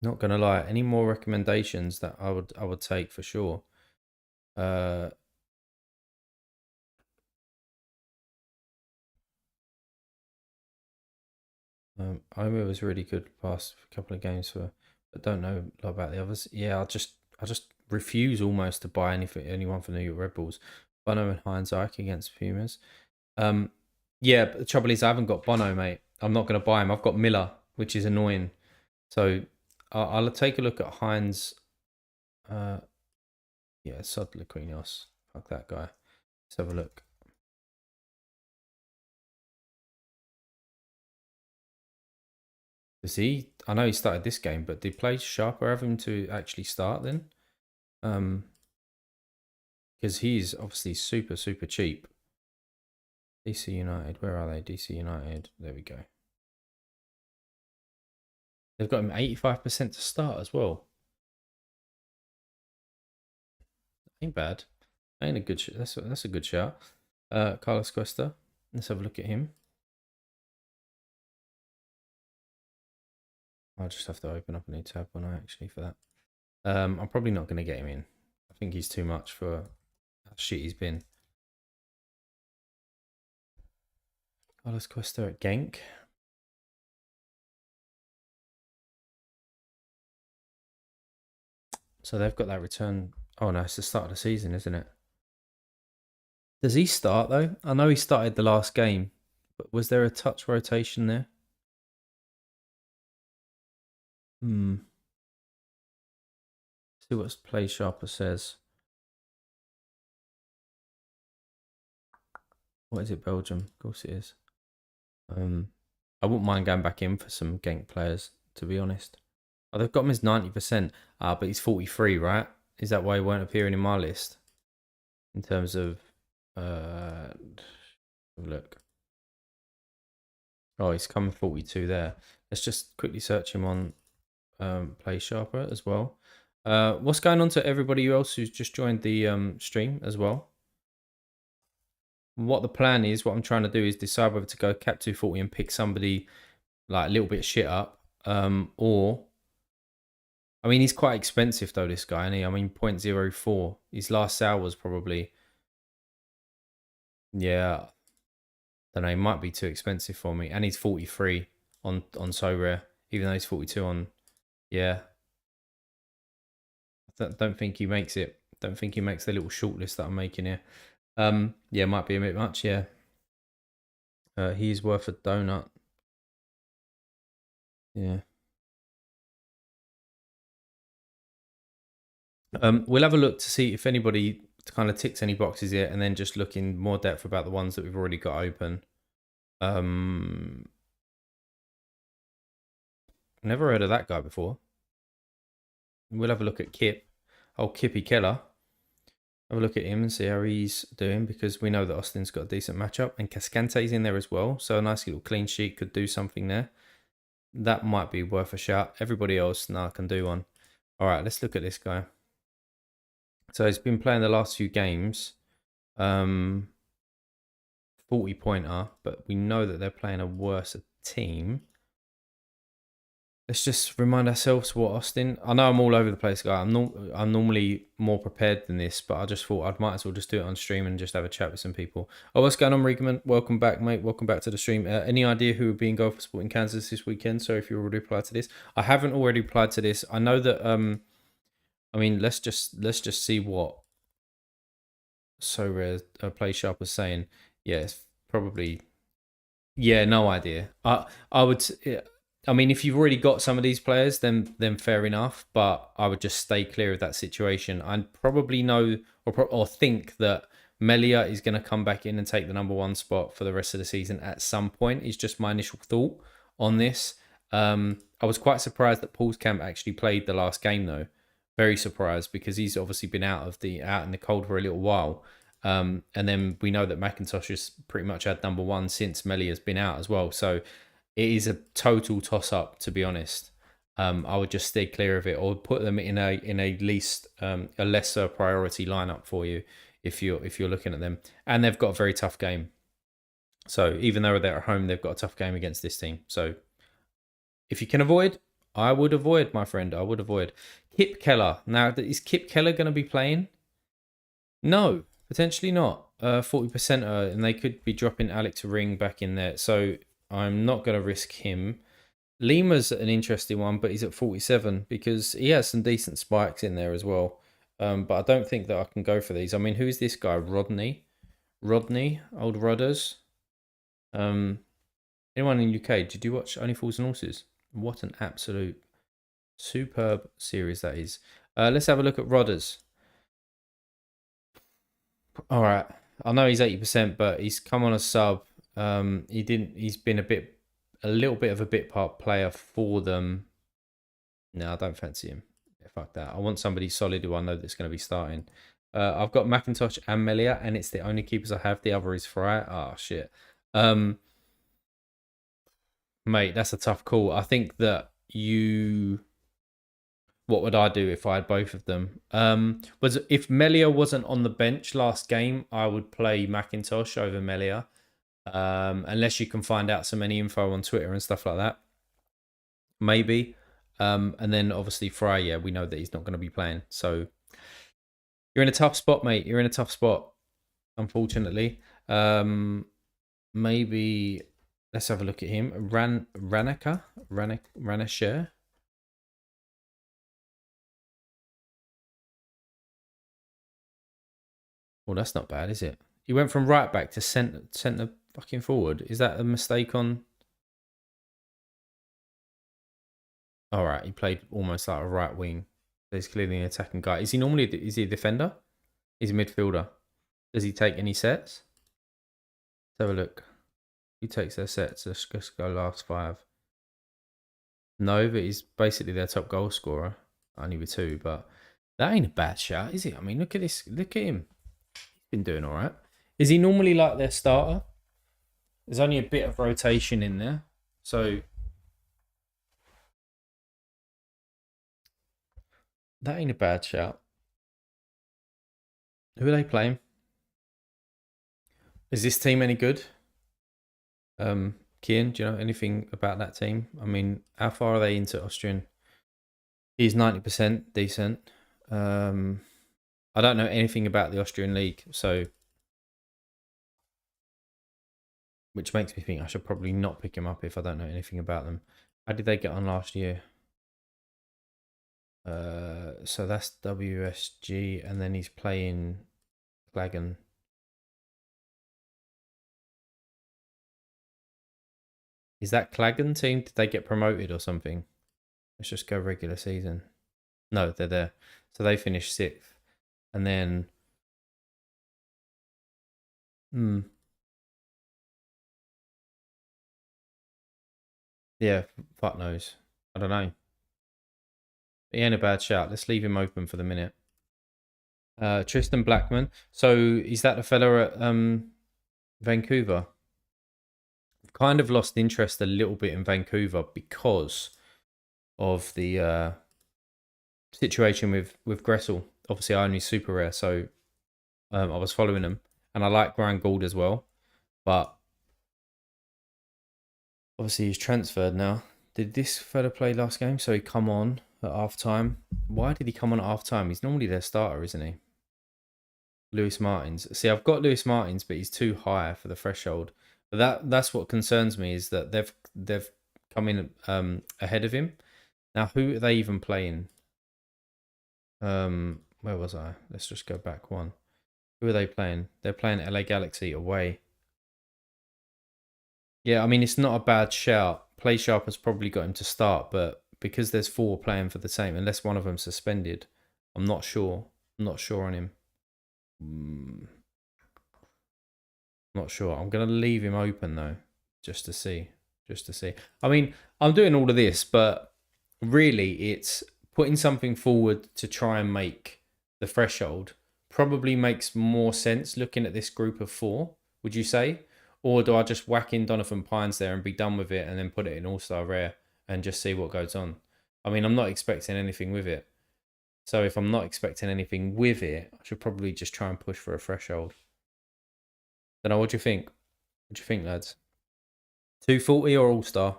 Not going to lie. Any more recommendations that I would take for sure? Omo was really good past couple of games but don't know a lot about the others. Yeah, I just refuse almost to buy anyone for New York Red Bulls. Bono and Heinz Ike against Pumas. Yeah, but the trouble is I haven't got Bono, mate. I'm not going to buy him. I've got Miller, which is annoying. So I'll take a look at Heinz. Yeah, Sodliquinos. Fuck that guy. Let's have a look. I know he started this game, but did play Sharper have him to actually start then? Because he's obviously super, super cheap. DC United, where are they? DC United, there we go. They've got him 85% to start as well. Ain't bad. Ain't a good. That's a good shout. Carlos Cuesta. Let's have a look at him. I'll just have to open up a new tab when I actually for that. I'm probably not going to get him in. I think he's too much for how shit he's been. Carlos Cuesta at Genk. So they've got that return. Oh no, it's the start of the season, isn't it? Does he start though? I know he started the last game, but was there a touch rotation there? See what Play Sharper says. What is it, Belgium? Of course it is. I wouldn't mind going back in for some Genk players, to be honest. Oh, they've got him as 90%. But he's 43, right? Is that why he won't appearing in my list? In terms of look. Oh, he's coming 42 there. Let's just quickly search him on Play Sharper as well. What's going on to everybody else who's just joined the stream as well? What the plan is, what I'm trying to do is decide whether to go cap 240 and pick somebody like a little bit shit up, or I mean he's quite expensive though, this guy, isn't he? I mean 0.04. His last sale was probably, yeah. Don't know, he might be too expensive for me. And he's 43 on Sorare, even though he's 42 on, yeah. Don't think he makes it. Don't think he makes the little shortlist that I'm making here. Yeah, might be a bit much, yeah. He's worth a donut. Yeah. We'll have a look to see if anybody kind of ticks any boxes here, and then just look in more depth about the ones that we've already got open. Never heard of that guy before. We'll have a look at Kip. Oh, Kippy Keller. Have a look at him and see how he's doing, because we know that Austin's got a decent matchup, and Cascante's in there as well. So a nice little clean sheet could do something there. That might be worth a shot. Everybody else, nah, can do one. All right, let's look at this guy. So he's been playing the last few games. 40-pointer, but we know that they're playing a worse team. Let's just remind ourselves what Austin. I know I'm all over the place, guy. I'm normally more prepared than this, but I just thought I might as well just do it on stream and just have a chat with some people. Oh, what's going on, Regaman? Welcome back, mate. Welcome back to the stream. Any idea who would be in goal for Sporting Kansas this weekend? Sorry if you already replied to this. I haven't already replied to this. I know that. I mean, let's just see what Sorare Play Sharp was saying. Yeah, it's probably. Yeah, no idea. I would. I mean, if you've already got some of these players, then fair enough. But I would just stay clear of that situation. I probably know or think that Melia is going to come back in and take the number 1 spot for the rest of the season at some point. Is just my initial thought on this. I was quite surprised that Paul's camp actually played the last game though. Very surprised, because he's obviously been out in the cold for a little while. And then we know that McIntosh has pretty much had number 1 since Melia's been out as well. So it is a total toss up, to be honest. I would just stay clear of it, or put them in a least a lesser priority lineup for you if you're looking at them. And they've got a very tough game. So even though they're at home, they've got a tough game against this team. So if you can avoid, I would avoid, my friend. I would avoid. Kip Keller. Now, is Kip Keller going to be playing? No, potentially not. 40%, and they could be dropping Alex Ring back in there. So I'm not going to risk him. Lima's an interesting one, but he's at 47 because he has some decent spikes in there as well. But I don't think that I can go for these. I mean, who's this guy? Rodney, old Rodders. Anyone in UK? Did you watch Only Fools and Horses? What an absolute superb series that is. Let's have a look at Rodders. All right, I know he's 80%, but he's come on a sub. He's been a little bit of a bit part player for them. No, I don't fancy him. Yeah, fuck that. I want somebody solid who I know that's going to be starting. I've got McIntosh and Melia, and it's the only keepers I have. The other is Fry. Oh shit. Mate, that's a tough call. I think that what would I do if I had both of them? Was if Melia wasn't on the bench last game, I would play McIntosh over Melia. Unless you can find out any info on Twitter and stuff like that. Maybe. And then obviously Fry, yeah, we know that he's not going to be playing. So you're in a tough spot, mate. You're in a tough spot, unfortunately. Maybe let's have a look at him. Ranasher. Well, that's not bad, is it? He went from right back to centre fucking forward. Is that a mistake on? All right, he played almost like a right wing. He's clearly an attacking guy. Is he a defender? He's a midfielder. Does he take any sets? Let's have a look. Who takes their sets? Let's just go last 5. No, but he's basically their top goal scorer. Only with 2, but that ain't a bad shot, is it? I mean, look at this. Look at him. He's been doing all right. Is he normally like their starter? There's only a bit of rotation in there. So that ain't a bad shout. Who are they playing? Is this team any good? Kian, do you know anything about that team? I mean, how far are they into Austrian? He's 90% decent. I don't know anything about the Austrian league, so which makes me think I should probably not pick him up if I don't know anything about them. How did they get on last year? So that's WSG, and then he's playing Klagen. Is that Klagen team? Did they get promoted or something? Let's just go regular season. No, they're there. So they finished 6th. And then... Yeah, fuck knows. I don't know. He ain't a bad shout. Let's leave him open for the minute. Tristan Blackman. So is that the fella at Vancouver? I've kind of lost interest a little bit in Vancouver because of the situation with Gressel. Obviously, I only super rare, so I was following him, and I like Grand Gould as well. But obviously, he's transferred now. Did this fella play last game? So he come on at half time. Why did he come on at half time? He's normally their starter, isn't he? Lewis Martins. See, I've got Lewis Martins, but he's too high for the threshold. But that's what concerns me is that they've come in ahead of him. Now, who are they even playing? Where was I? Let's just go back one. Who are they playing? They're playing LA Galaxy away. Yeah, I mean it's not a bad shout. Play Sharp has probably got him to start, but because there's 4 playing for the same, unless one of them suspended, I'm not sure. I'm not sure on him. Not sure. I'm going to leave him open though, just to see. Just to see. I mean, I'm doing all of this, but really it's putting something forward to try and make the threshold probably makes more sense looking at this group of 4, would you say? Or do I just whack in Donovan Pines there and be done with it and then put it in All-Star Rare and just see what goes on? I mean, I'm not expecting anything with it. So if I'm not expecting anything with it, I should probably just try and push for a threshold. Don't know, what do you think? What do you think, lads? 240 or All Star?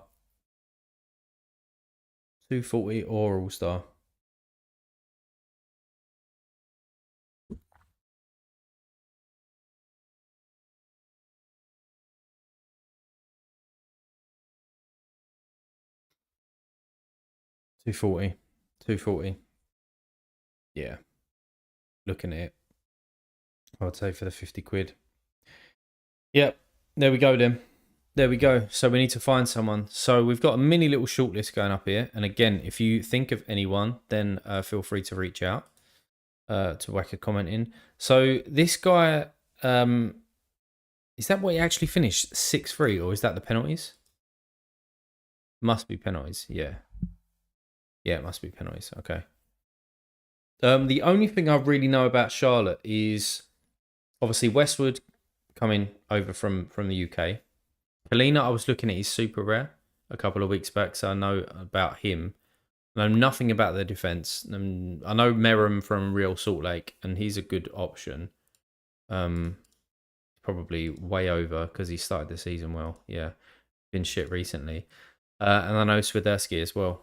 240 or All Star? $240. 240. Yeah. Looking at it. I would say for the 50 quid. Yep. There we go then. There we go. So we need to find someone. So we've got a mini little shortlist going up here. And again, if you think of anyone, then feel free to reach out to whack a comment in. So this guy, is that what he actually finished? 6-3, or is that the penalties? Must be penalties. Yeah. Yeah, it must be penalties. Okay. The only thing I really know about Charlotte is obviously Westwood coming over from the UK. Kalina, I was looking at his super rare a couple of weeks back, so I know about him. I know nothing about their defense. I know Merrim from Real Salt Lake, and he's a good option. Probably way over because he started the season well. Yeah, been shit recently. And I know Swiderski as well.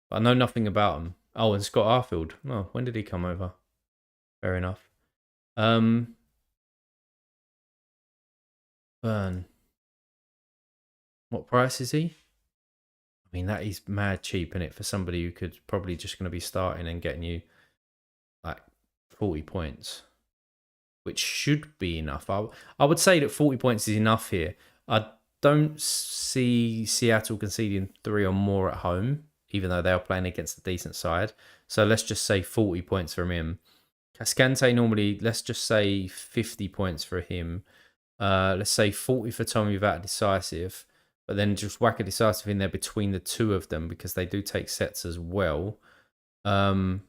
But I know nothing about him. Oh, and Scott Arfield. Oh, when did he come over? Fair enough. Burn. What price is he? I mean, that is mad cheap, isn't it, for somebody who could probably just going to be starting and getting you like 40 points, which should be enough. I would say that 40 points is enough here. I don't see Seattle conceding 3 or more at home, even though they are playing against a decent side. So let's just say 40 points from him. Cascante normally, let's just say 50 points for him. Let's say 40 for Tommy without a decisive, but then just whack a decisive in there between the 2 of them because they do take sets as well. Yeah,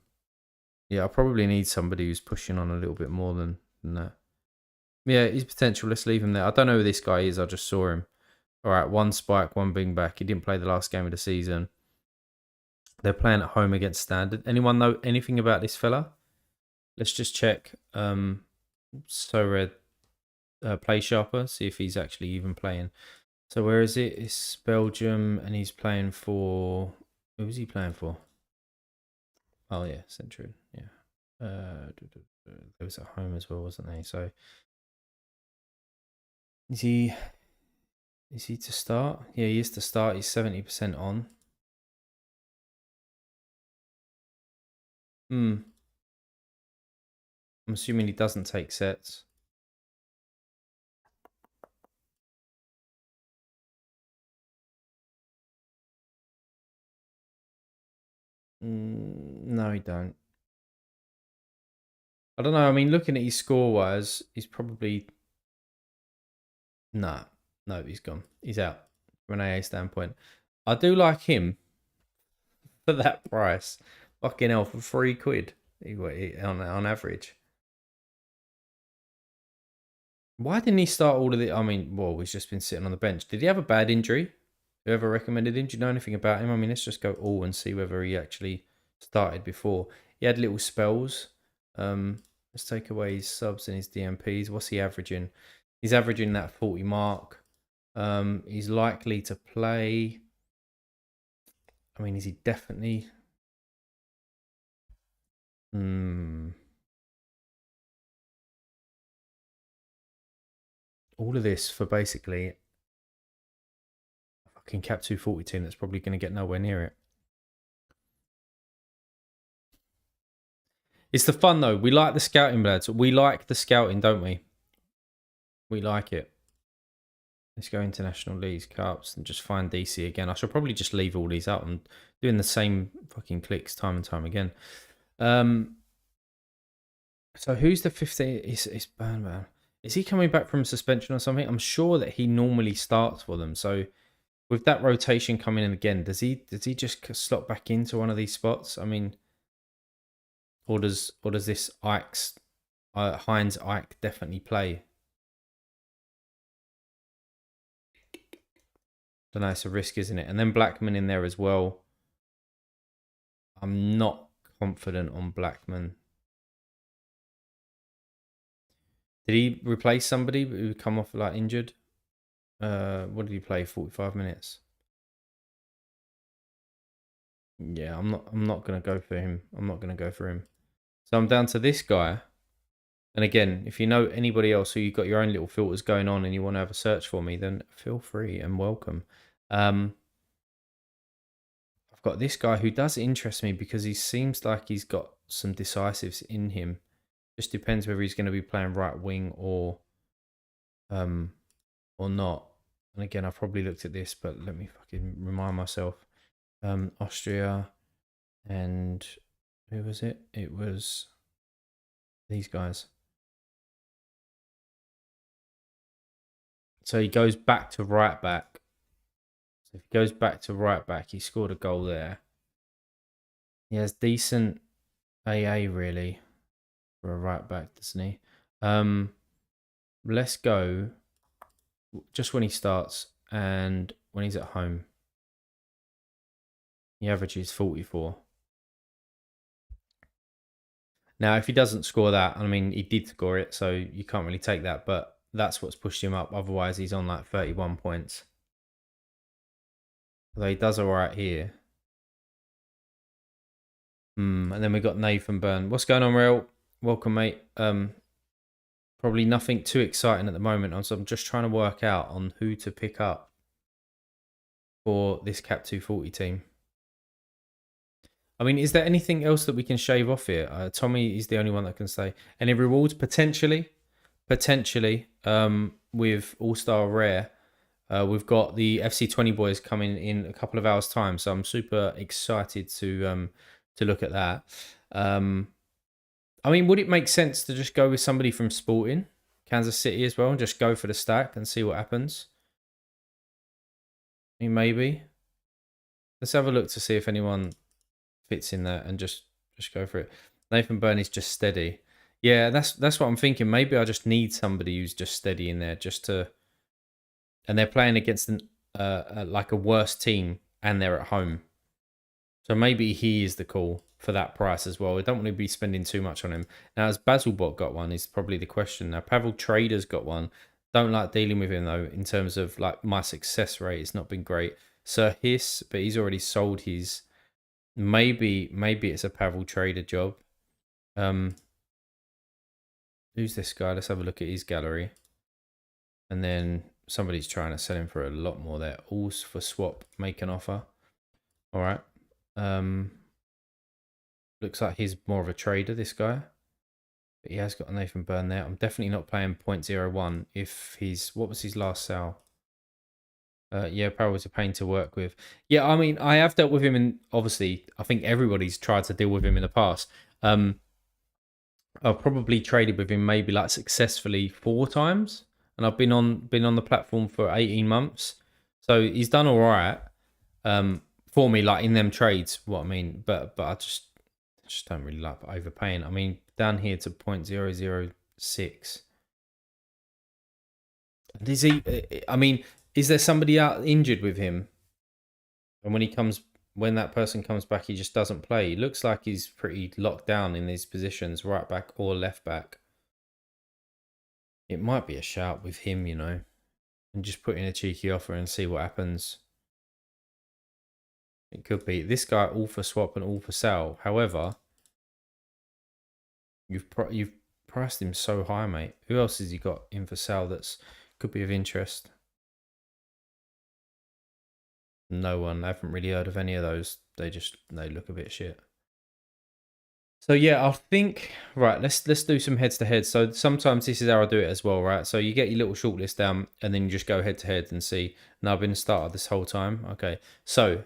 I probably need somebody who's pushing on a little bit more than that. Yeah, he's potential. Let's leave him there. I don't know who this guy is. I just saw him. All right, 1 spike, 1 bing back. He didn't play the last game of the season. They're playing at home against Standard. Anyone know anything about this fella? Let's just check. Sorare Play Sharper, see if he's actually even playing. So where is it? It's Belgium, and he's playing for... Who is he playing for? Oh, yeah, Centurion. Yeah. They was at home as well, wasn't they? So is he... Is he to start? Yeah, he is to start. He's 70% on. I'm assuming he doesn't take sets. No, he don't. I don't know. I mean, looking at his score wise, he's probably no, he's gone. He's out from an AA standpoint. I do like him for that price. Fucking hell, for £3 on average. Why didn't he start all of the? I mean, well, he's just been sitting on the bench. Did he have a bad injury? Whoever recommended him? Do you know anything about him? I mean, let's just go all and see whether he actually started before. He had little spells. Let's take away his subs and his DMPs. What's he averaging? He's averaging that 40 mark. He's likely to play. I mean, is he definitely? All of this for basically a fucking Cap 240 team that's probably going to get nowhere near it. It's the fun though. We like the scouting, lads. We like the scouting, don't we? We like it. Let's go international leagues, cups, and just find DC again. I should probably just leave all these out. I'm doing the same fucking clicks time and time again. So who's the 15? It's Burnman. Is he coming back from suspension or something? I'm sure that he normally starts for them. So with that rotation coming in again, does he just slot back into one of these spots? I mean, or does this Ike's Heinz Ike definitely play? Don't know. It's a risk, isn't it? And then Blackman in there as well. I'm not confident on Blackman. Did he replace somebody who come off like injured? What did he play? 45 minutes. Yeah, I'm not gonna go for him. I'm not gonna go for him. So I'm down to this guy. And again, if you know anybody else who you've got your own little filters going on and you want to have a search for me, then feel free and welcome. I've got this guy who does interest me because he seems like he's got some decisives in him. Just depends whether he's going to be playing right wing or not. And again, I've probably looked at this, but let me fucking remind myself. Austria and who was it? It was these guys. So he goes back to right back. So if he goes back to right back, he scored a goal there. He has decent AA really for a right back, doesn't he? Let's go just when he starts and when he's at home. He averages 44. Now, if he doesn't score that, I mean, he did score it, so you can't really take that, but that's what's pushed him up. Otherwise, he's on like 31 points. Although he does all right here. And then we got Nathan Byrne. What's going on, Real? Welcome, mate. Probably nothing too exciting at the moment. So I'm just trying to work out on who to pick up for this Cap 240 team. I mean, is there anything else that we can shave off here? Tommy is the only one that can say. Any rewards? Potentially. With All-Star Rare. We've got the FC20 boys coming in a couple of hours' time. So I'm super excited to look at that. I mean, would it make sense to just go with somebody from Sporting, Kansas City as well, and just go for the stack and see what happens? I mean, maybe. Let's have a look to see if anyone fits in there and just go for it. Nathan Byrne is just steady. Yeah, that's what I'm thinking. Maybe I just need somebody who's just steady in there, just to. And they're playing against like a worse team, and they're at home. So maybe he is the call for that price as well. I don't want to be spending too much on him. Now, has Basilbot got one is probably the question. Now, Pavel Trader's got one. Don't like dealing with him, though, in terms of like my success rate. It's not been great. Sir Hiss, but he's already sold his. Maybe it's a Pavel Trader job. Who's this guy? Let's have a look at his gallery. And then somebody's trying to sell him for a lot more there. Alls for swap, make an offer. All right. Looks like he's more of a trader, this guy. But he has got a Nathan Burn there. I'm definitely not playing 0.01 if he's... What was his last sale? Yeah, Parra was a pain to work with. Yeah, I mean, I have dealt with him, and obviously, I think everybody's tried to deal with him in the past. I've probably traded with him maybe like successfully 4 times, and I've been on the platform for 18 months. So he's done all right for me, like in them trades. What I mean, but I just don't really like overpaying. I mean, down here to 0.006. Is he? I mean, is there somebody out injured with him? And when that person comes back, he just doesn't play. He looks like he's pretty locked down in these positions, right back or left back. It might be a shout with him, you know, and just put in a cheeky offer and see what happens. It could be this guy all for swap and all for sell. However, you've priced him so high, mate. Who else has he got in for sale that's could be of interest? No one. I haven't really heard of any of those. They look a bit shit. So yeah, I think right. Let's do some heads to head. So sometimes this is how I do it as well, right? So you get your little shortlist down, and then you just go head to head and see. Now I've been started this whole time. Okay, so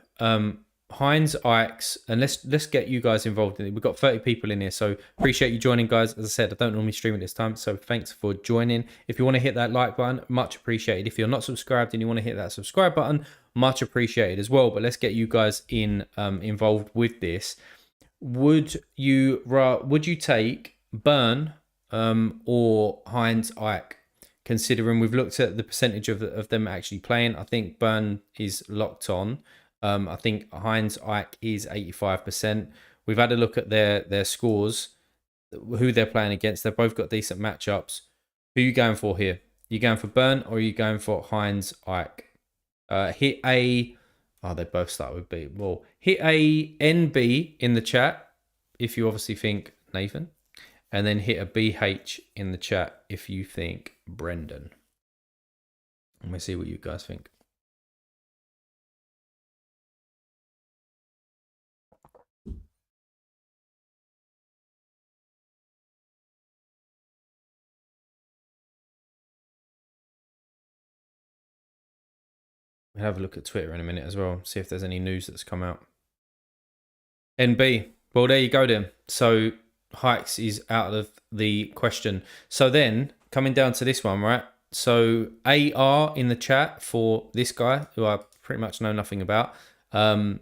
Heinz, Ike's, and let's get you guys involved in it. We've got 30 people in here, so appreciate you joining, guys. As I said, I don't normally stream at this time, so thanks for joining. If you want to hit that like button, much appreciated. If you're not subscribed and you want to hit that subscribe button, much appreciated as well. But let's get you guys involved with this. Would you take Burn or Heinz Ike? Considering we've looked at the percentage of them actually playing, I think Burn is locked on. I think Heinz Ike is 85%. We've had a look at their scores, who they're playing against. They've both got decent matchups. Who are you going for here? You going for Burn or are you going for Heinz Ike? Hit a... Oh, they both start with B. Well, hit a NB in the chat if you obviously think Nathan. And then hit a BH in the chat if you think Brendan. Let me see what you guys think. We'll have a look at Twitter in a minute as well. See if there's any news that's come out. NB. Well, there you go then. So Hikes is out of the question. So then coming down to this one, right? So AR in the chat for this guy who I pretty much know nothing about. And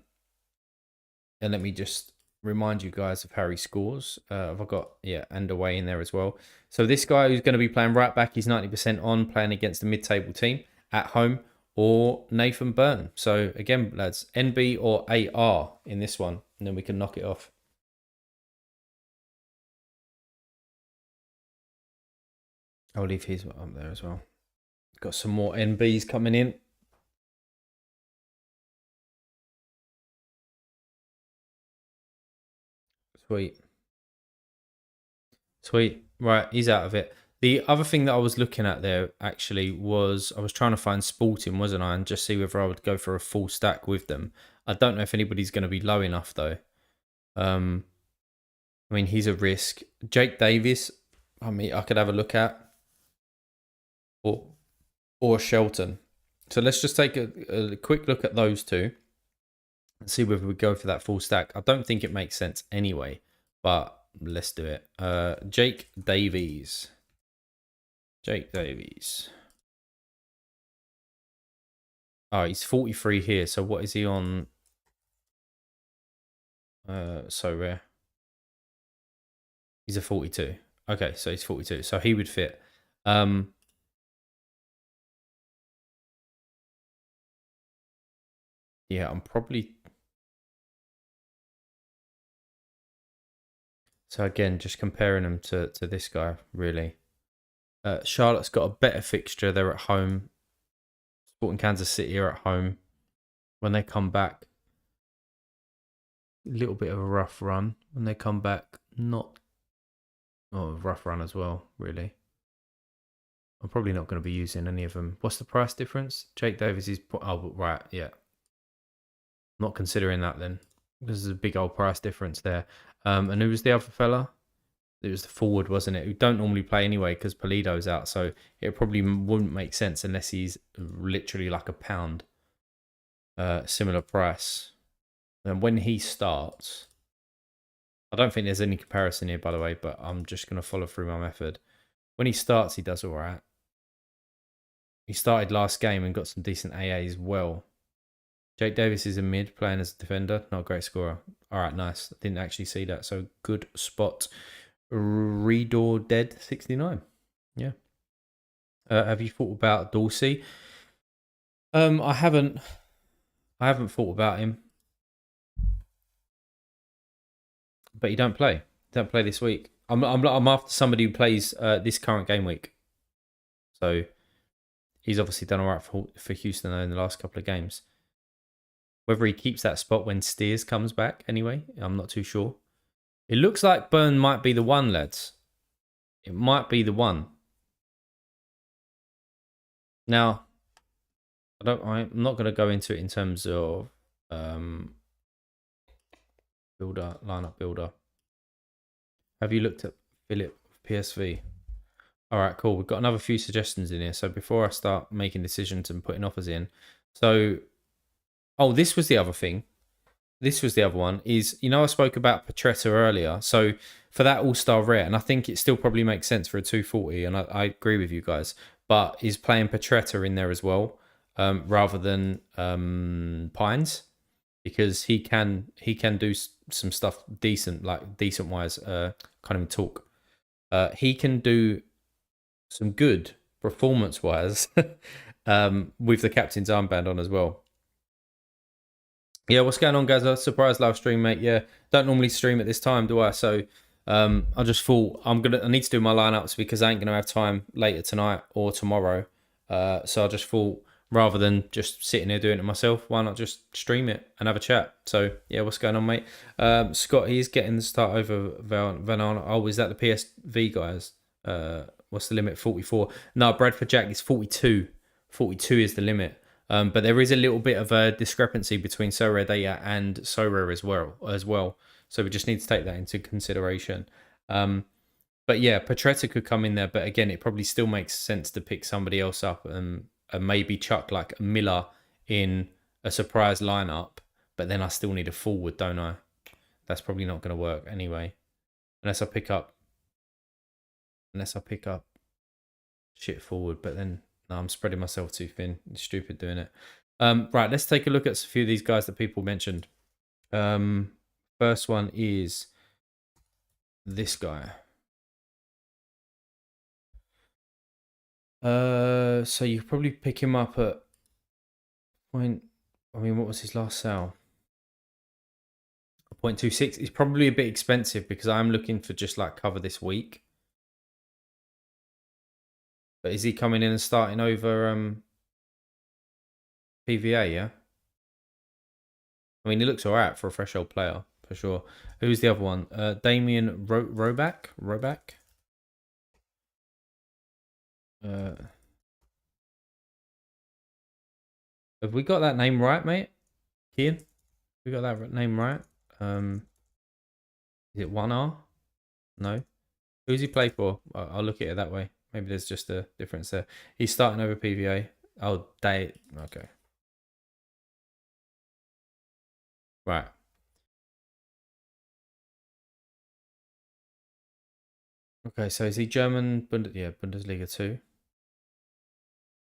let me just remind you guys of how he scores. I've got, yeah, and away in there as well. So this guy who's going to be playing right back, he's 90% on, playing against a mid-table team at home, or Nathan Byrne. So again, lads, NB or AR in this one, and then we can knock it off. I'll leave his up there as well. Got some more NBs coming in. Sweet. Sweet. Right, he's out of it. The other thing that I was looking at there actually was I was trying to find Sporting, wasn't I? And just see whether I would go for a full stack with them. I don't know if anybody's going to be low enough though. I mean, he's a risk. Jake Davis, I mean, I could have a look at. Or Shelton. So let's just take a quick look at those two and see whether we go for that full stack. I don't think it makes sense anyway, but let's do it. Jake Davies. Jake Davies. Oh, he's 43 here. So what is he on? Sorare. He's a 42. Okay, so he's 42. So he would fit. Yeah, I'm probably... So again, just comparing them to this guy, really. Charlotte's got a better fixture. They're at home. Sporting Kansas City are at home. When they come back, a little bit of a rough run. When they come back, not... Oh, rough run as well, really. I'm probably not going to be using any of them. What's the price difference? Jake Davis is... Oh, right, yeah. Not considering that then. There's a big old price difference there. And who was the other fella? It was the forward, wasn't it? Who don't normally play anyway because Polido's out. So it probably wouldn't make sense unless he's literally like a pound. Similar price. And when he starts... I don't think there's any comparison here, by the way, but I'm just going to follow through my method. When he starts, he does all right. He started last game and got some decent AA as well. Jake Davis is a mid, playing as a defender. Not a great scorer. All right, nice. Didn't actually see that. So good spot. Redor Dead 69. Yeah. Have you thought about Dorsey? I haven't thought about him. But he don't play. Don't play this week. I'm after somebody who plays this current game week. So he's obviously done all right for Houston in the last couple of games. Whether he keeps that spot when Steers comes back anyway, I'm not too sure. It looks like Burn might be the one, lads. It might be the one. Now, I'm not going to go into it in terms of builder, lineup builder. Have you looked at Philip PSV? All right, cool. We've got another few suggestions in here. So before I start making decisions and putting offers in, so, oh, this was the other thing. This was the other one. Is, you know, I spoke about Petretta earlier. So for that All-Star rare, and I think it still probably makes sense for a 240, and I agree with you guys, but is playing Petretta in there as well, rather than Pines, because he can do some stuff decent, like decent wise. Can't even talk. He can do some good performance wise with the captain's armband on as well. Yeah, what's going on, guys? A surprise live stream, mate. Yeah, don't normally stream at this time, do I? So I just thought I need to do my lineups because I ain't gonna have time later tonight or tomorrow. So I just thought, rather than just sitting here doing it myself, why not just stream it and have a chat? So yeah, what's going on, mate? Scott, he's getting the start over Van Arn. Oh, is that the PSV guys? What's the limit? 44. No, Bradford Jack is 42. 42 is the limit. But there is a little bit of a discrepancy between Sorare data and Sorare as well. So we just need to take that into consideration. But yeah, Petretta could come in there. But again, it probably still makes sense to pick somebody else up and maybe chuck like Miller in a surprise lineup. But then I still need a forward, don't I? That's probably not going to work anyway. Unless I pick up shit forward. But then... No, I'm spreading myself too thin. It's stupid doing it. Right, let's take a look at a few of these guys that people mentioned. First one is this guy. So you could probably pick him up at point. I mean, what was his last sale? 0.26. He's probably a bit expensive because I'm looking for just like cover this week. But is he coming in and starting over PVA, yeah? I mean, he looks alright for a threshold player, for sure. Who's the other one? Damien Roback? Have we got that name right, mate? Kian? We got that name right? Is it 1R? No. Who's he play for? I'll look at it that way. Maybe there's just a difference there. He's starting over PVA. Oh, okay. Right. Okay, so is he German? Yeah, Bundesliga 2.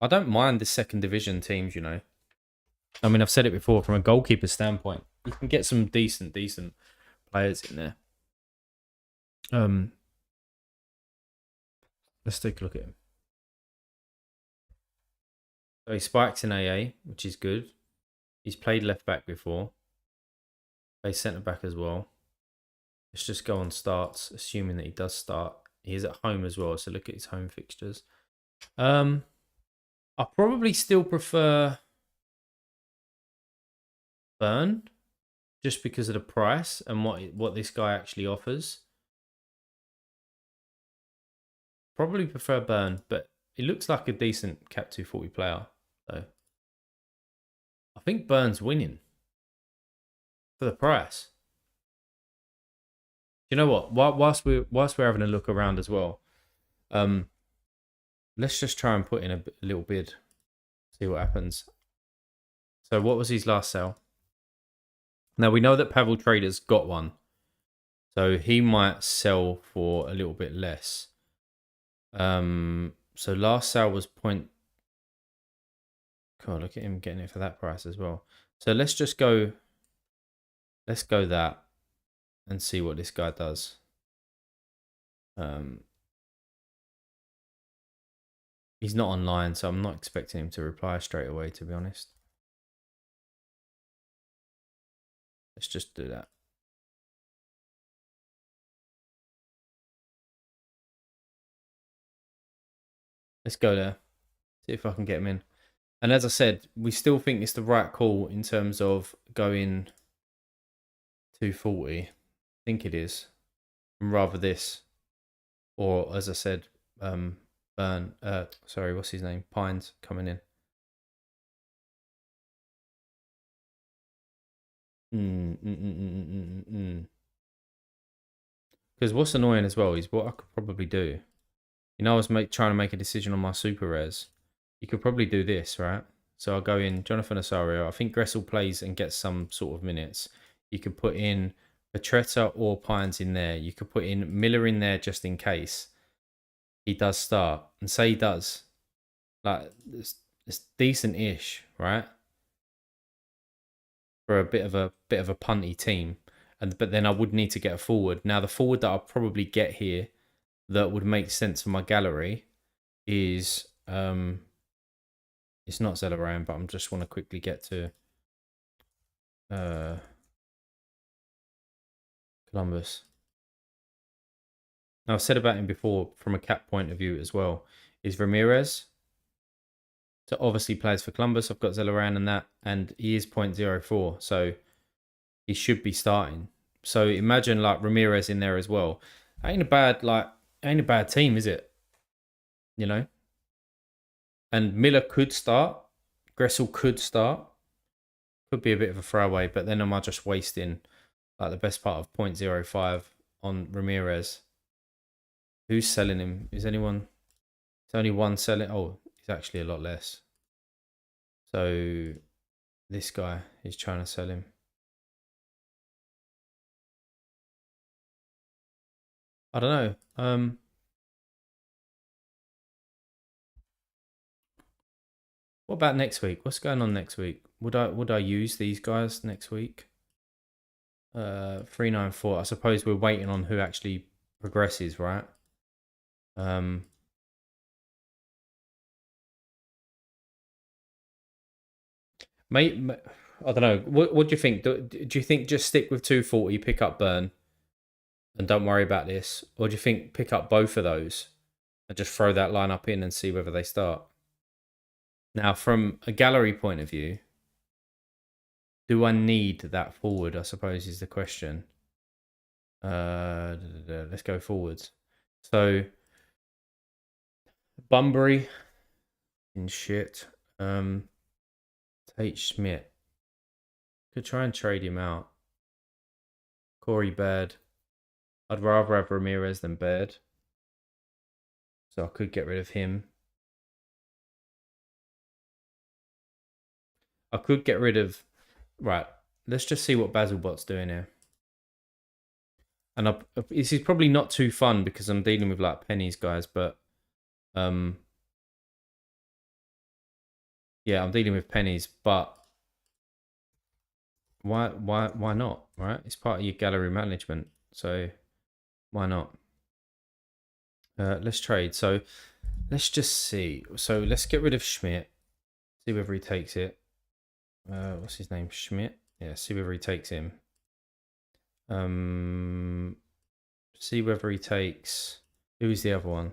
I don't mind the second division teams, you know. I mean, I've said it before, from a goalkeeper standpoint, you can get some decent players in there. Let's take a look at him. So he spikes in AA, which is good. He's played left back before. Plays centre back as well. Let's just go on starts, assuming that he does start. He is at home as well, so look at his home fixtures. I probably still prefer Burn, just because of the price and what this guy actually offers. Probably prefer Burn, but He looks like a decent Cap 240 player, though. I think Burns winning for the price. You know what? Whilst we're having a look around as well, let's just try and put in a little bid, see what happens. So what was his last sale? Now we know that Pavel Trader's got one, so he might sell for a little bit less. So last sale was point. God, look at him getting it for that price as well. So let's just go. Let's go that and see what this guy does. He's not online, so I'm not expecting him to reply straight away, to be honest. Let's just do that. Let's go there. See if I can get him in. And as I said, we still think it's the right call in terms of going 240. I think it is. Rather this. Or as I said, sorry, what's his name? Pines coming in. Because what's annoying as well is what I could probably do. You know, I was trying to make a decision on my super res. You could probably do this, right? So I'll go in Jonathan Osorio. I think Gressel plays and gets some sort of minutes. You could put in Petretta or Pines in there. You could put in Miller in there just in case he does start. And say he does. Like, it's decent-ish, right? For a bit of a punty team. But then I would need to get a forward. Now the forward that I'll probably get here that would make sense for my gallery is it's not Zellaran, but I just want to quickly get to Columbus. Now I've said about him before from a cap point of view as well, is Ramirez. So obviously plays for Columbus. I've got Zellaran and that, and he is 0.04, so he should be starting. So imagine like Ramirez in there as well. Ain't a bad team, is it? You know? And Miller could start. Gressel could start. Could be a bit of a throwaway, but then am I just wasting like the best part of 0.05 on Ramirez? Who's selling him? Is anyone? It's only one selling. Oh, he's actually a lot less. So this guy is trying to sell him. I don't know. What about next week? What's going on next week? Would I use these guys next week? 394. I suppose we're waiting on who actually progresses, right? Mate, I don't know. What do you think? Do you think just stick with 240, pick up Burn, and don't worry about this, or do you think pick up both of those and just throw that lineup in and see whether they start? Now, from a gallery point of view, do I need that forward? I suppose is the question. Let's go forwards. So, Bunbury in shit. Tate Schmidt. Could try and trade him out. Corey Baird. I'd rather have Ramirez than Baird. So I could get rid of him. I could get rid of... Right, let's just see what Basilbot's doing here. And this is probably not too fun because I'm dealing with like pennies, guys, but... yeah, I'm dealing with pennies, but... Why not, right? It's part of your gallery management, so why not? Let's trade. So let's just see. So let's get rid of Schmidt. See whether he takes it. What's his name? Schmidt. Yeah. See whether he takes him. See whether he takes. Who is the other one?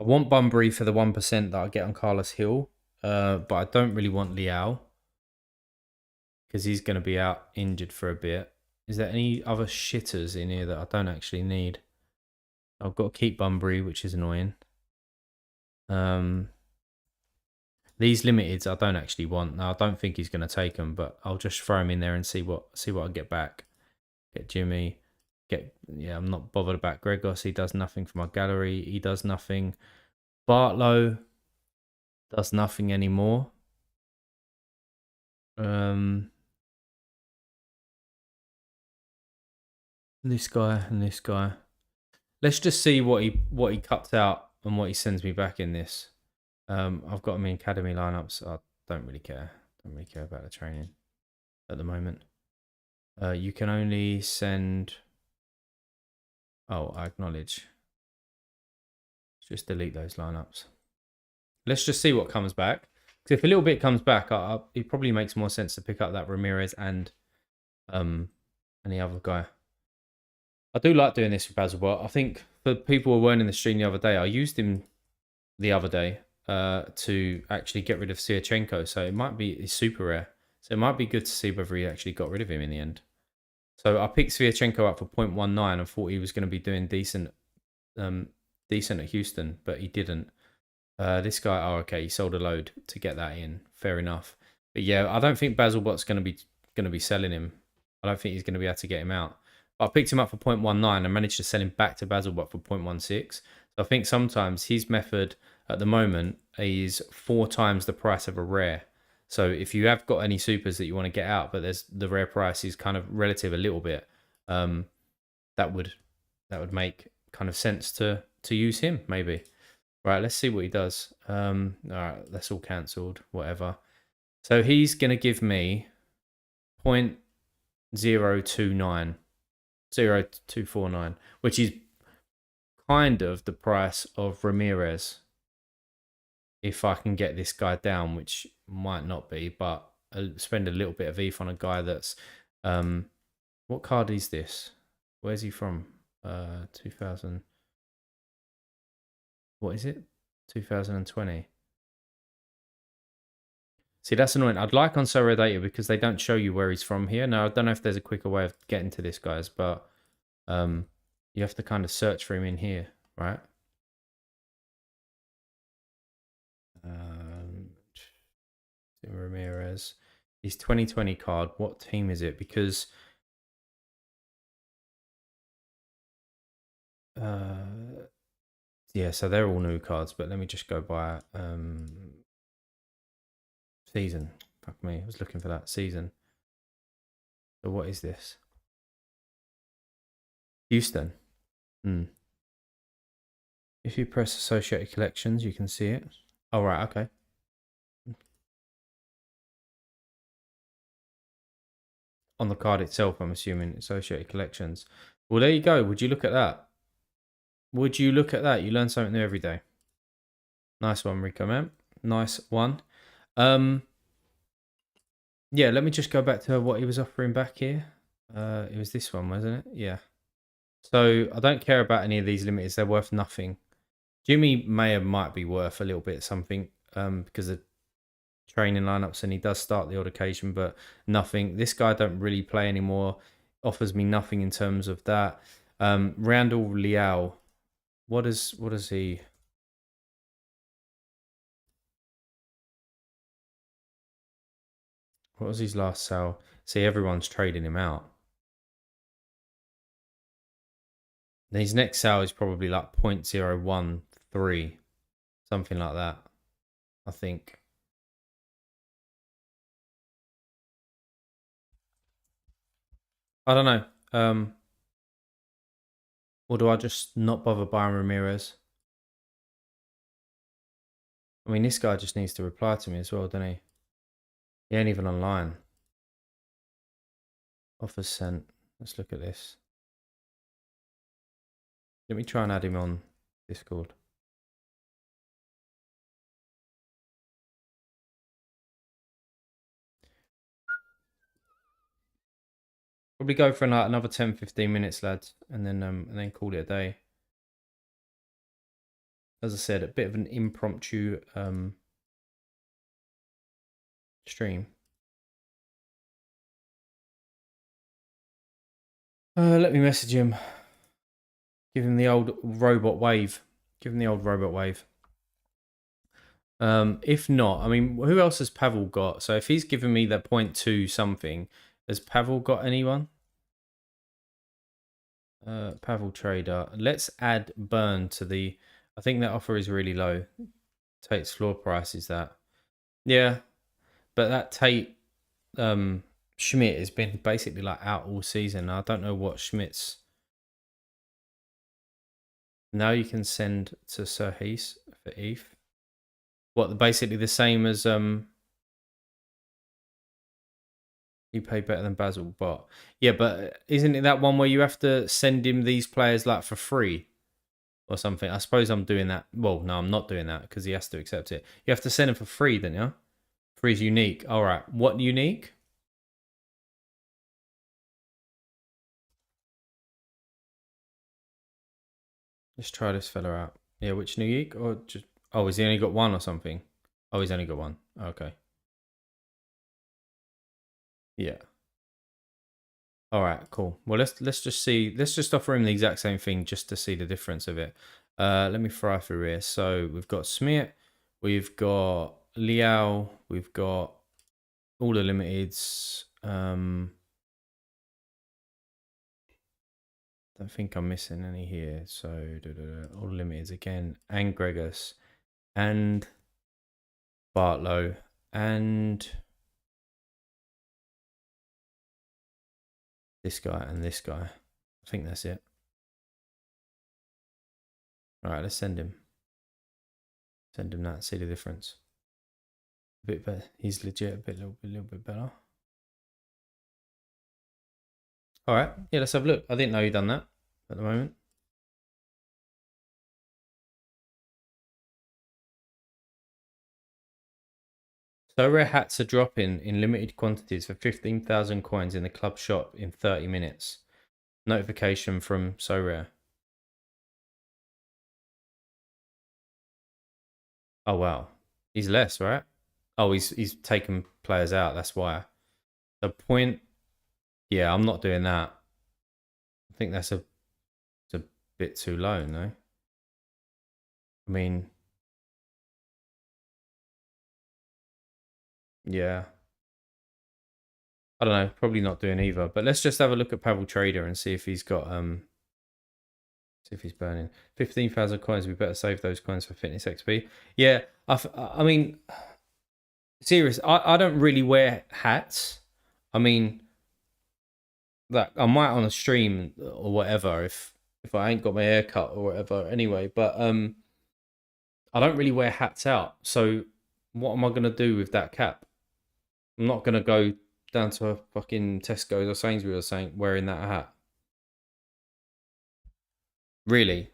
I want Bunbury for the 1% that I get on Carlos Hill. But I don't really want Liao because he's going to be out injured for a bit. Is there any other shitters in here that I don't actually need? I've got to keep Bunbury, which is annoying. These limiteds I don't actually want. Now I don't think he's going to take them, but I'll just throw him in there and see what I get back. Get Jimmy. Yeah, I'm not bothered about Gregos. He does nothing for my gallery. He does nothing. Bartlow does nothing anymore. This guy and this guy. Let's just see what he cuts out and what he sends me back in this. I've got him in academy lineups. I don't really care. Don't really care about the training at the moment. You can only send. Oh, I acknowledge. Just delete those lineups. Let's just see what comes back. Because if a little bit comes back, it probably makes more sense to pick up that Ramirez and the other guy. I do like doing this with Basilbot. I think for people who weren't in the stream the other day, I used him the other day to actually get rid of Siachenko. So it might be it's super rare. So it might be good to see whether he actually got rid of him in the end. So I picked Sviatchenko up for 0.19 and thought he was going to be doing decent at Houston, but he didn't. This guy, oh okay, he sold a load to get that in. Fair enough. But yeah, I don't think Basilbot's going to be selling him. I don't think he's going to be able to get him out. But I picked him up for 0.19 and managed to sell him back to Basilbot for 0.16. So I think sometimes his method at the moment is 4 times the price of a rare. So if you have got any supers that you want to get out, but there's the rare price is kind of relative a little bit, that would make kind of sense to use him maybe. Right, let's see what he does. All right, that's all cancelled. Whatever. So he's gonna give me 0.029, 0.249, which is kind of the price of Ramirez. If I can get this guy down, which might not be, but I'll spend a little bit of ETH on a guy that's what card is this? Where's he from? 2000. What is it? 2020. See, that's annoying. I'd like on Sorare data because they don't show you where he's from here. Now, I don't know if there's a quicker way of getting to this, guys, but you have to kind of search for him in here, right? Ramirez. His 2020 card. What team is it? Because yeah, so they're all new cards, but let me just go by season. Fuck me, I was looking for that season. So what is this? Houston. If you press associated collections, you can see it. Oh, right, okay. On the card itself, I'm assuming associated collections. Well, there you go. Would you look at that? Would you look at that? You learn something new every day. Nice one, Rico, man. Nice one. Yeah, let me just go back to what he was offering back here. It was this one, wasn't it? Yeah. So I don't care about any of these limiteds. They're worth nothing. Jimmy might be worth a little bit something because of training lineups, and he does start the odd occasion, but nothing. This guy don't really play anymore. Offers me nothing in terms of that. Randall Liao, what does he? What was his last sale? See, everyone's trading him out. His next sale is probably like 0.013, something like that, I think. I don't know. Or do I just not bother buying Ramirez? I mean, this guy just needs to reply to me as well, doesn't he? He ain't even online. Offers sent. Let's look at this. Let me try and add him on Discord. Probably go for like another 10-15 minutes, lads, and then call it a day. As I said, a bit of an impromptu stream. Let me message him. Give him the old robot wave. Give him the old robot wave. If not, I mean, who else has Pavel got? So if he's given me that 0.2 something, has Pavel got anyone? Pavel Trader. Let's add Burn to the. I think that offer is really low. Tate's floor price is that. Yeah, but that Tate Schmidt has been basically like out all season. I don't know what Schmidt's. Now you can send to Sir Heath for ETH. What, basically the same as you pay better than Basil Bot. Yeah, but isn't it that one where you have to send him these players like for free or something? I suppose I'm doing that. Well, no, I'm not doing that because he has to accept it. You have to send him for free, don't you? For his unique. All right. What unique? Let's try this fella out. Yeah, which unique or just? Oh, has he only got one or something? Oh, he's only got one. Okay. Yeah. All right, cool. Well, let's just see. Let's just offer him the exact same thing just to see the difference of it. Let me fry through here. So we've got Smear, we've got Liao, we've got all the limiteds. Don't think I'm missing any here. So all the limiteds again, and Gregus, and Bartlow, and this guy and this guy. I think that's it. All right, let's send him. Send him that. See the difference. A bit better. He's legit. A little bit better. All right. Yeah, let's have a look. I didn't know you'd done that at the moment. So rare hats are dropping in limited quantities for 15,000 coins in the club shop in 30 minutes. Notification from So Rare. Oh wow. He's less, right? Oh, he's taken players out, that's why. The point, yeah, I'm not doing that. I think it's a bit too low, no? I mean, yeah. I don't know, probably not doing either. But let's just have a look at Pavel Trader and see if he's got see if he's burning 15,000 coins. We better save those coins for fitness XP. Yeah, I mean, serious. I don't really wear hats. I mean, like I might on a stream or whatever if I ain't got my hair cut or whatever. Anyway, but I don't really wear hats out. So what am I gonna do with that cap? I'm not gonna go down to a fucking Tesco's or Sainsbury's or something wearing that hat. Really?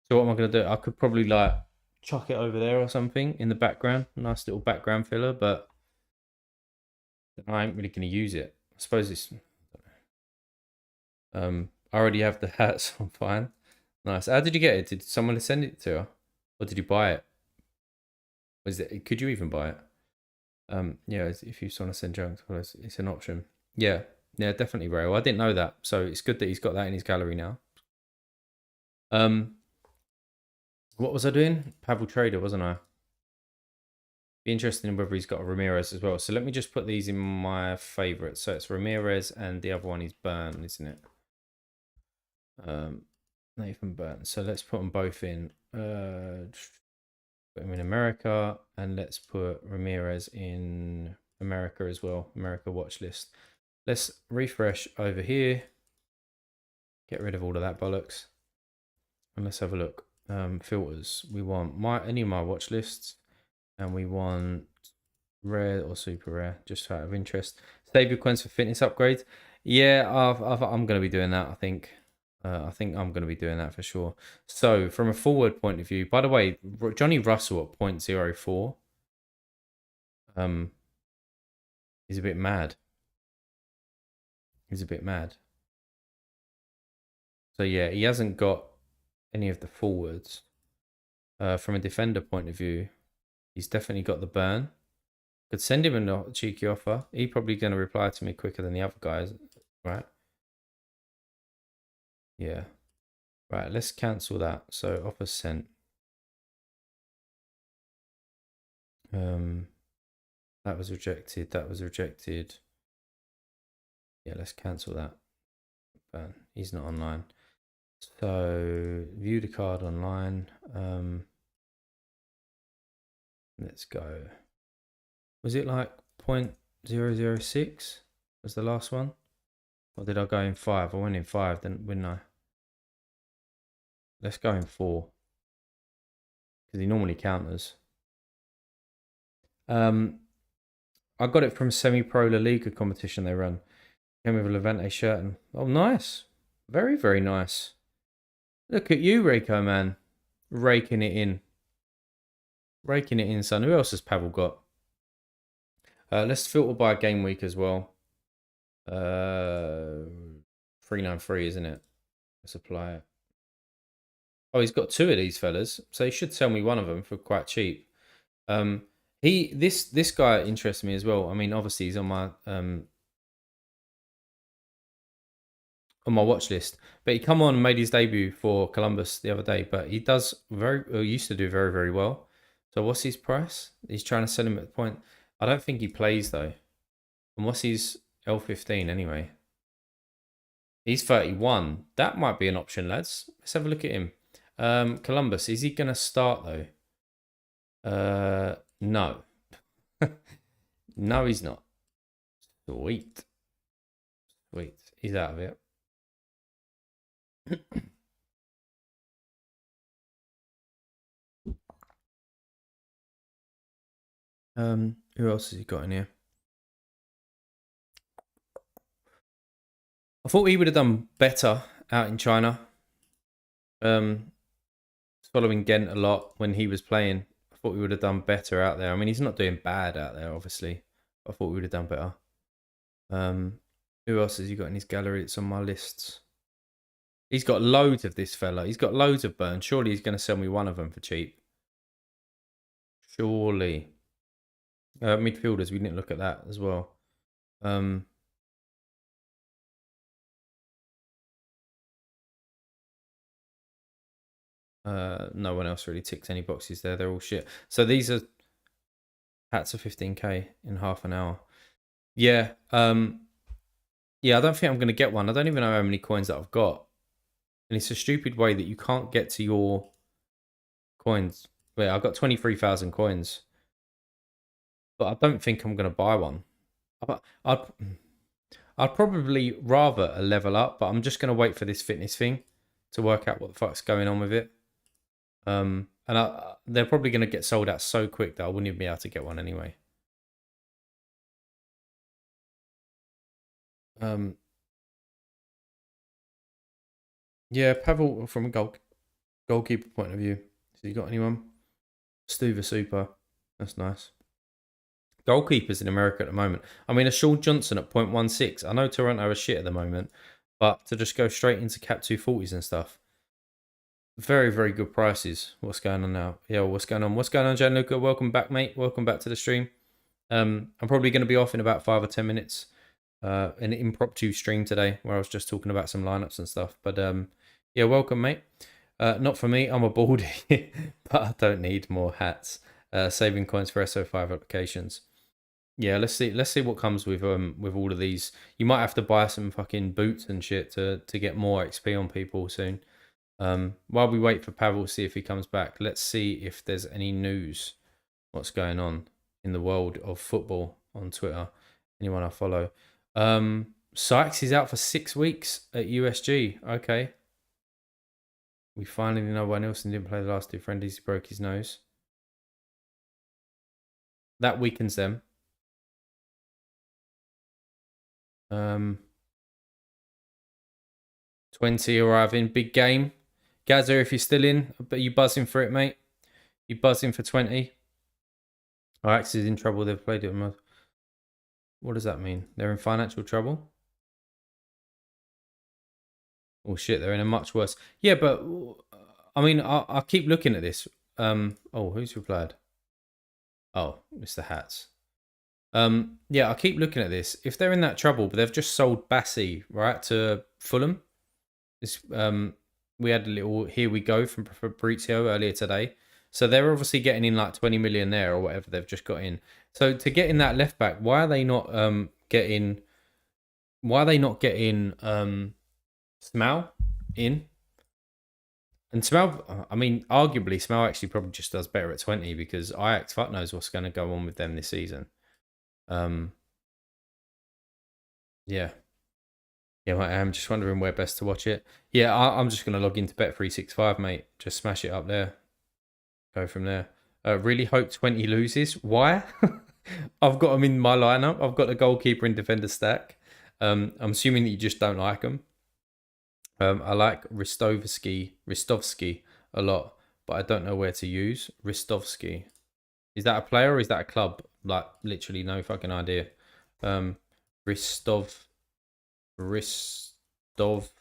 So what am I gonna do? I could probably like chuck it over there or something in the background. Nice little background filler, but I ain't really gonna use it. I suppose it's I already have the hat, so I'm fine. Nice. How did you get it? Did someone send it to you? Or did you buy it? Was it could you even buy it? Yeah, if you just want to send junk, well, it's an option. Yeah. Yeah, definitely rare. I didn't know that. So it's good that he's got that in his gallery now. Um what was I doing? Pavel Trader, wasn't I? Be interested in whether he's got a Ramirez as well. So let me just put these in my favorites. So it's Ramirez and the other one is Burn, isn't it? Nathan Burn. So let's put them both in. Put him in America, and let's put Ramirez in America as well. America watch list. Let's refresh over here. Get rid of all of that bollocks. And let's have a look. Filters. We want any of my watch lists, and we want rare or super rare, just out of interest. Save your coins for fitness upgrades. Yeah, I'm going to be doing that. I think I'm going to be doing that for sure. So from a forward point of view, by the way, Johnny Russell at 0.04 is a bit mad. He's a bit mad. So yeah, he hasn't got any of the forwards. From a defender point of view, he's definitely got the burn. Could send him a cheeky offer. He's probably going to reply to me quicker than the other guys, right? Yeah. Right, let's cancel that. So offer sent. That was rejected. That was rejected. Yeah, let's cancel that. Ban. He's not online. So view the card online. Let's go. Was it like 0.006 was the last one? Or did I go in 5? I went in 5, didn't I? Let's go in 4. Because he normally counters. I got it from a semi-pro La Liga competition they run. Came with a Levante shirt and oh, nice, very very nice. Look at you, Rico man, raking it in, son. Who else has Pavel got? Let's filter by game week as well. 393, isn't it? Let's apply it. Oh, he's got 2 of these fellas, so he should sell me one of them for quite cheap. This guy interests me as well. I mean, obviously he's on my watch list, but he come on and made his debut for Columbus the other day. But he used to do very very well. So what's his price? He's trying to sell him at the point. I don't think he plays though. And what's his L15 anyway? He's 31. That might be an option, lads. Let's have a look at him. Columbus, is he gonna start though? No. No, he's not. Sweet. He's out of it. Who else has he got in here? I thought he would have done better out in China. Following Ghent a lot when he was playing. I thought we would have done better out there. I mean, he's not doing bad out there, obviously. I thought we would have done better. Who else has he got in his gallery? It's on my lists. He's got loads of this fella. He's got loads of burn. Surely he's going to sell me one of them for cheap. Surely. Midfielders, we didn't look at that as well. No one else really ticks any boxes there. They're all shit. So these are hats of 15k in half an hour. Yeah. Yeah, I don't think I'm going to get one. I don't even know how many coins that I've got. And it's a stupid way that you can't get to your coins. Wait, I've got 23,000 coins. But I don't think I'm going to buy one. I'd probably rather a level up, but I'm just going to wait for this fitness thing to work out what the fuck's going on with it. And they're probably going to get sold out so quick that I wouldn't even be able to get one anyway. Yeah, Pavel, from a goalkeeper point of view. So you got anyone? Stuva Super. That's nice. Goalkeepers in America at the moment. I mean, a Sean Johnson at 0.16. I know Toronto are shit at the moment, but to just go straight into cap 240s and stuff. Very, very good prices. What's going on now? Yeah, what's going on? What's going on, Gianluca? Welcome back, mate. Welcome back to the stream. I'm probably going to be off in about 5 or 10 minutes. An impromptu stream today where I was just talking about some lineups and stuff. But yeah, welcome, mate. Not for me. I'm a baldy, but I don't need more hats. Saving coins for SO5 applications. Yeah, let's see what comes with all of these. You might have to buy some fucking boots and shit to get more XP on people soon. While we wait for Pavel, see if he comes back, let's see if there's any news. What's going on in the world of football on Twitter? Anyone I follow? Sykes is out for 6 weeks at USG. Okay. We finally know why Nilsson didn't play the last 2 friendlies. He broke his nose. That weakens them. 20 arriving. Big game. Gaza, if you're still in, but you buzzing for it, mate. You buzzing for 20. Ajax is in trouble. They've played it. What does that mean? They're in financial trouble? Oh, shit. They're in a much worse. Yeah, but I mean, I keep looking at this. Oh, who's replied? Oh, Mr. Hats. Yeah, I keep looking at this. If they're in that trouble, but they've just sold Bassi, right, to Fulham. This we had a little here we go from Fabrizio earlier today. So they're obviously getting in like 20 million there or whatever they've just got in. So to get in that left back, why are they not getting? Why are they not getting Smell in? And Smell, I mean, arguably Smell actually probably just does better at 20 because Ajax fuck knows what's going to go on with them this season. Um, yeah. Yeah, I'm just wondering where best to watch it. Yeah, I'm just going to log into Bet365, mate. Just smash it up there. Go from there. Really hope 20 loses. Why? I've got them in my lineup. I've got the goalkeeper and defender stack. I'm assuming that you just don't like them. I like Ristovsky a lot, but I don't know where to use Ristovsky. Is that a player or is that a club? Like literally no fucking idea. Ristov Ristovsky.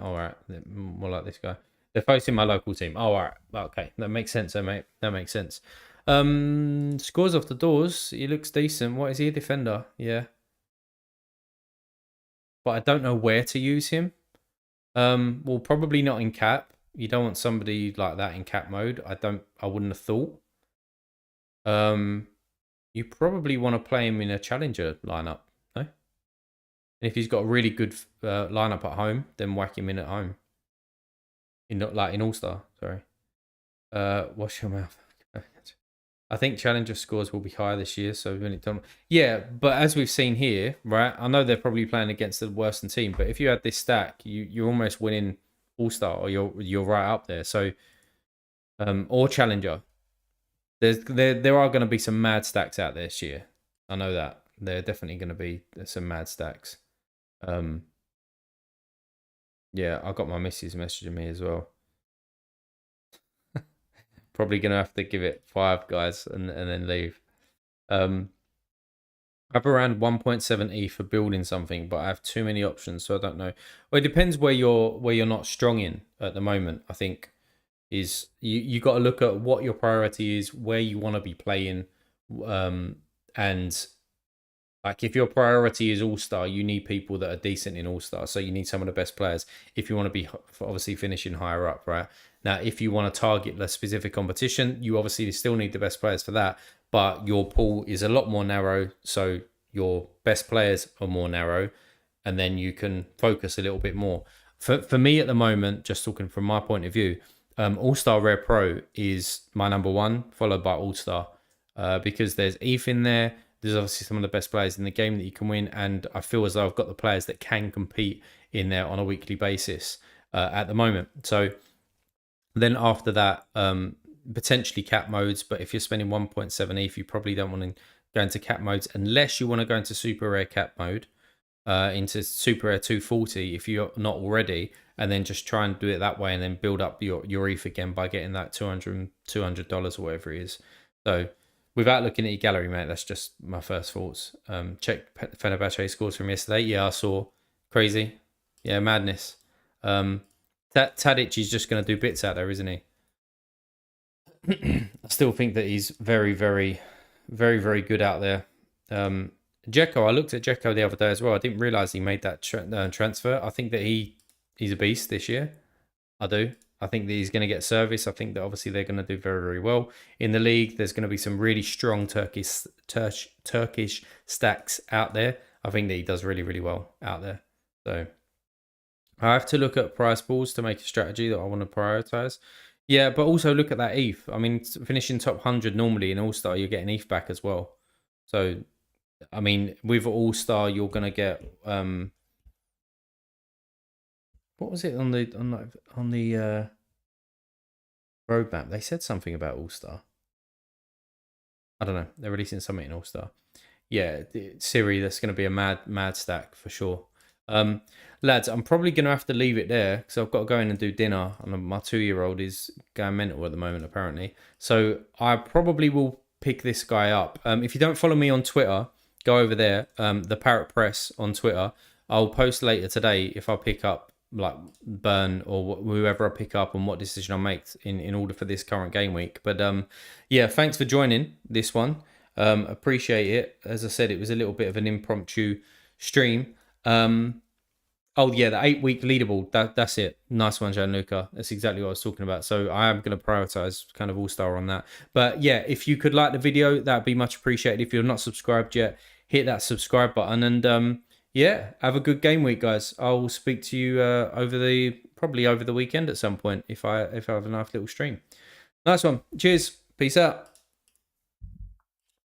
All right, more like this guy. They're facing my local team. Oh, all right, okay, that makes sense, mate. That makes sense. Scores off the doors. He looks decent. What is he, a defender? Yeah, but I don't know where to use him. Well, probably not in cap. You don't want somebody like that in cap mode. I wouldn't have thought. You probably want to play him in a challenger lineup, no? And if he's got a really good lineup at home, then whack him in at home. In All Star, sorry. Wash your mouth. I think challenger scores will be higher this year, so when it done. Yeah, but as we've seen here, right? I know they're probably playing against the worst team, but if you had this stack, you're almost winning All Star, or you're right up there. So, or challenger. There are going to be some mad stacks out there this year. I know that there are definitely going to be some mad stacks. Yeah, I got my missus messaging me as well. Probably going to have to give it 5 guys and then leave. I have around 1.7 E for building something, but I have too many options, so I don't know. Well, it depends where you're not strong in at the moment. I think is you got to look at what your priority is, where you want to be playing, and like if your priority is All Star, you need people that are decent in All Star. So you need some of the best players if you want to be obviously finishing higher up, right? Now, if you want to target a specific competition, you obviously still need the best players for that. But your pool is a lot more narrow, so your best players are more narrow, and then you can focus a little bit more. For me at the moment, just talking from my point of view, All Star Rare Pro is my number one, followed by All Star, because there's ETH in there. There's obviously some of the best players in the game that you can win, and I feel as though I've got the players that can compete in there on a weekly basis at the moment. So then after that, potentially cap modes, but if you're spending 1.7 ETH, you probably don't want to go into cap modes unless you want to go into super rare cap mode, into super rare 240 if you're not already, and then just try and do it that way and then build up your ETH again by getting that $200 or whatever it is. So without looking at your gallery, mate, that's just my first thoughts. Check Fenerbahce scores from yesterday. Yeah, I saw. Crazy. Yeah, madness. Tadic is just going to do bits out there, isn't he? I still think that he's very, very, very, very good out there. Dzeko, I looked at Dzeko the other day as well. I didn't realise he made that transfer. I think that he's a beast this year. I do. I think that he's going to get service. I think that obviously they're going to do very, very well in the league. There's going to be some really strong Turkish stacks out there. I think that he does really, really well out there. So I have to look at price pools to make a strategy that I want to prioritize. Yeah, but also look at that ETH. I mean, finishing top 100 normally in All Star, you're getting ETH back as well. So, I mean, with All Star, you're going to get what was it on the roadmap? They said something about All Star. I don't know. They're releasing something in All Star. Yeah, Siri, that's going to be a mad stack for sure. Lads, I'm probably going to have to leave it there because I've got to go in and do dinner. And my 2-year-old is going mental at the moment, apparently. So I probably will pick this guy up. If you don't follow me on Twitter, go over there. The Parrot Press on Twitter. I'll post later today if I pick up like Burn or whoever I pick up and what decision I make in order for this current game week. But yeah, thanks for joining this one. Appreciate it. As I said, it was a little bit of an impromptu stream. Oh yeah, the 8 week leaderboard. That's it. Nice one, Gianluca. That's exactly what I was talking about. So I am going to prioritize kind of all star on that. But yeah, if you could like the video, that'd be much appreciated. If you're not subscribed yet, hit that subscribe button. And yeah, have a good game week, guys. I'll speak to you probably over the weekend at some point if I have a nice little stream. Nice one. Cheers. Peace out.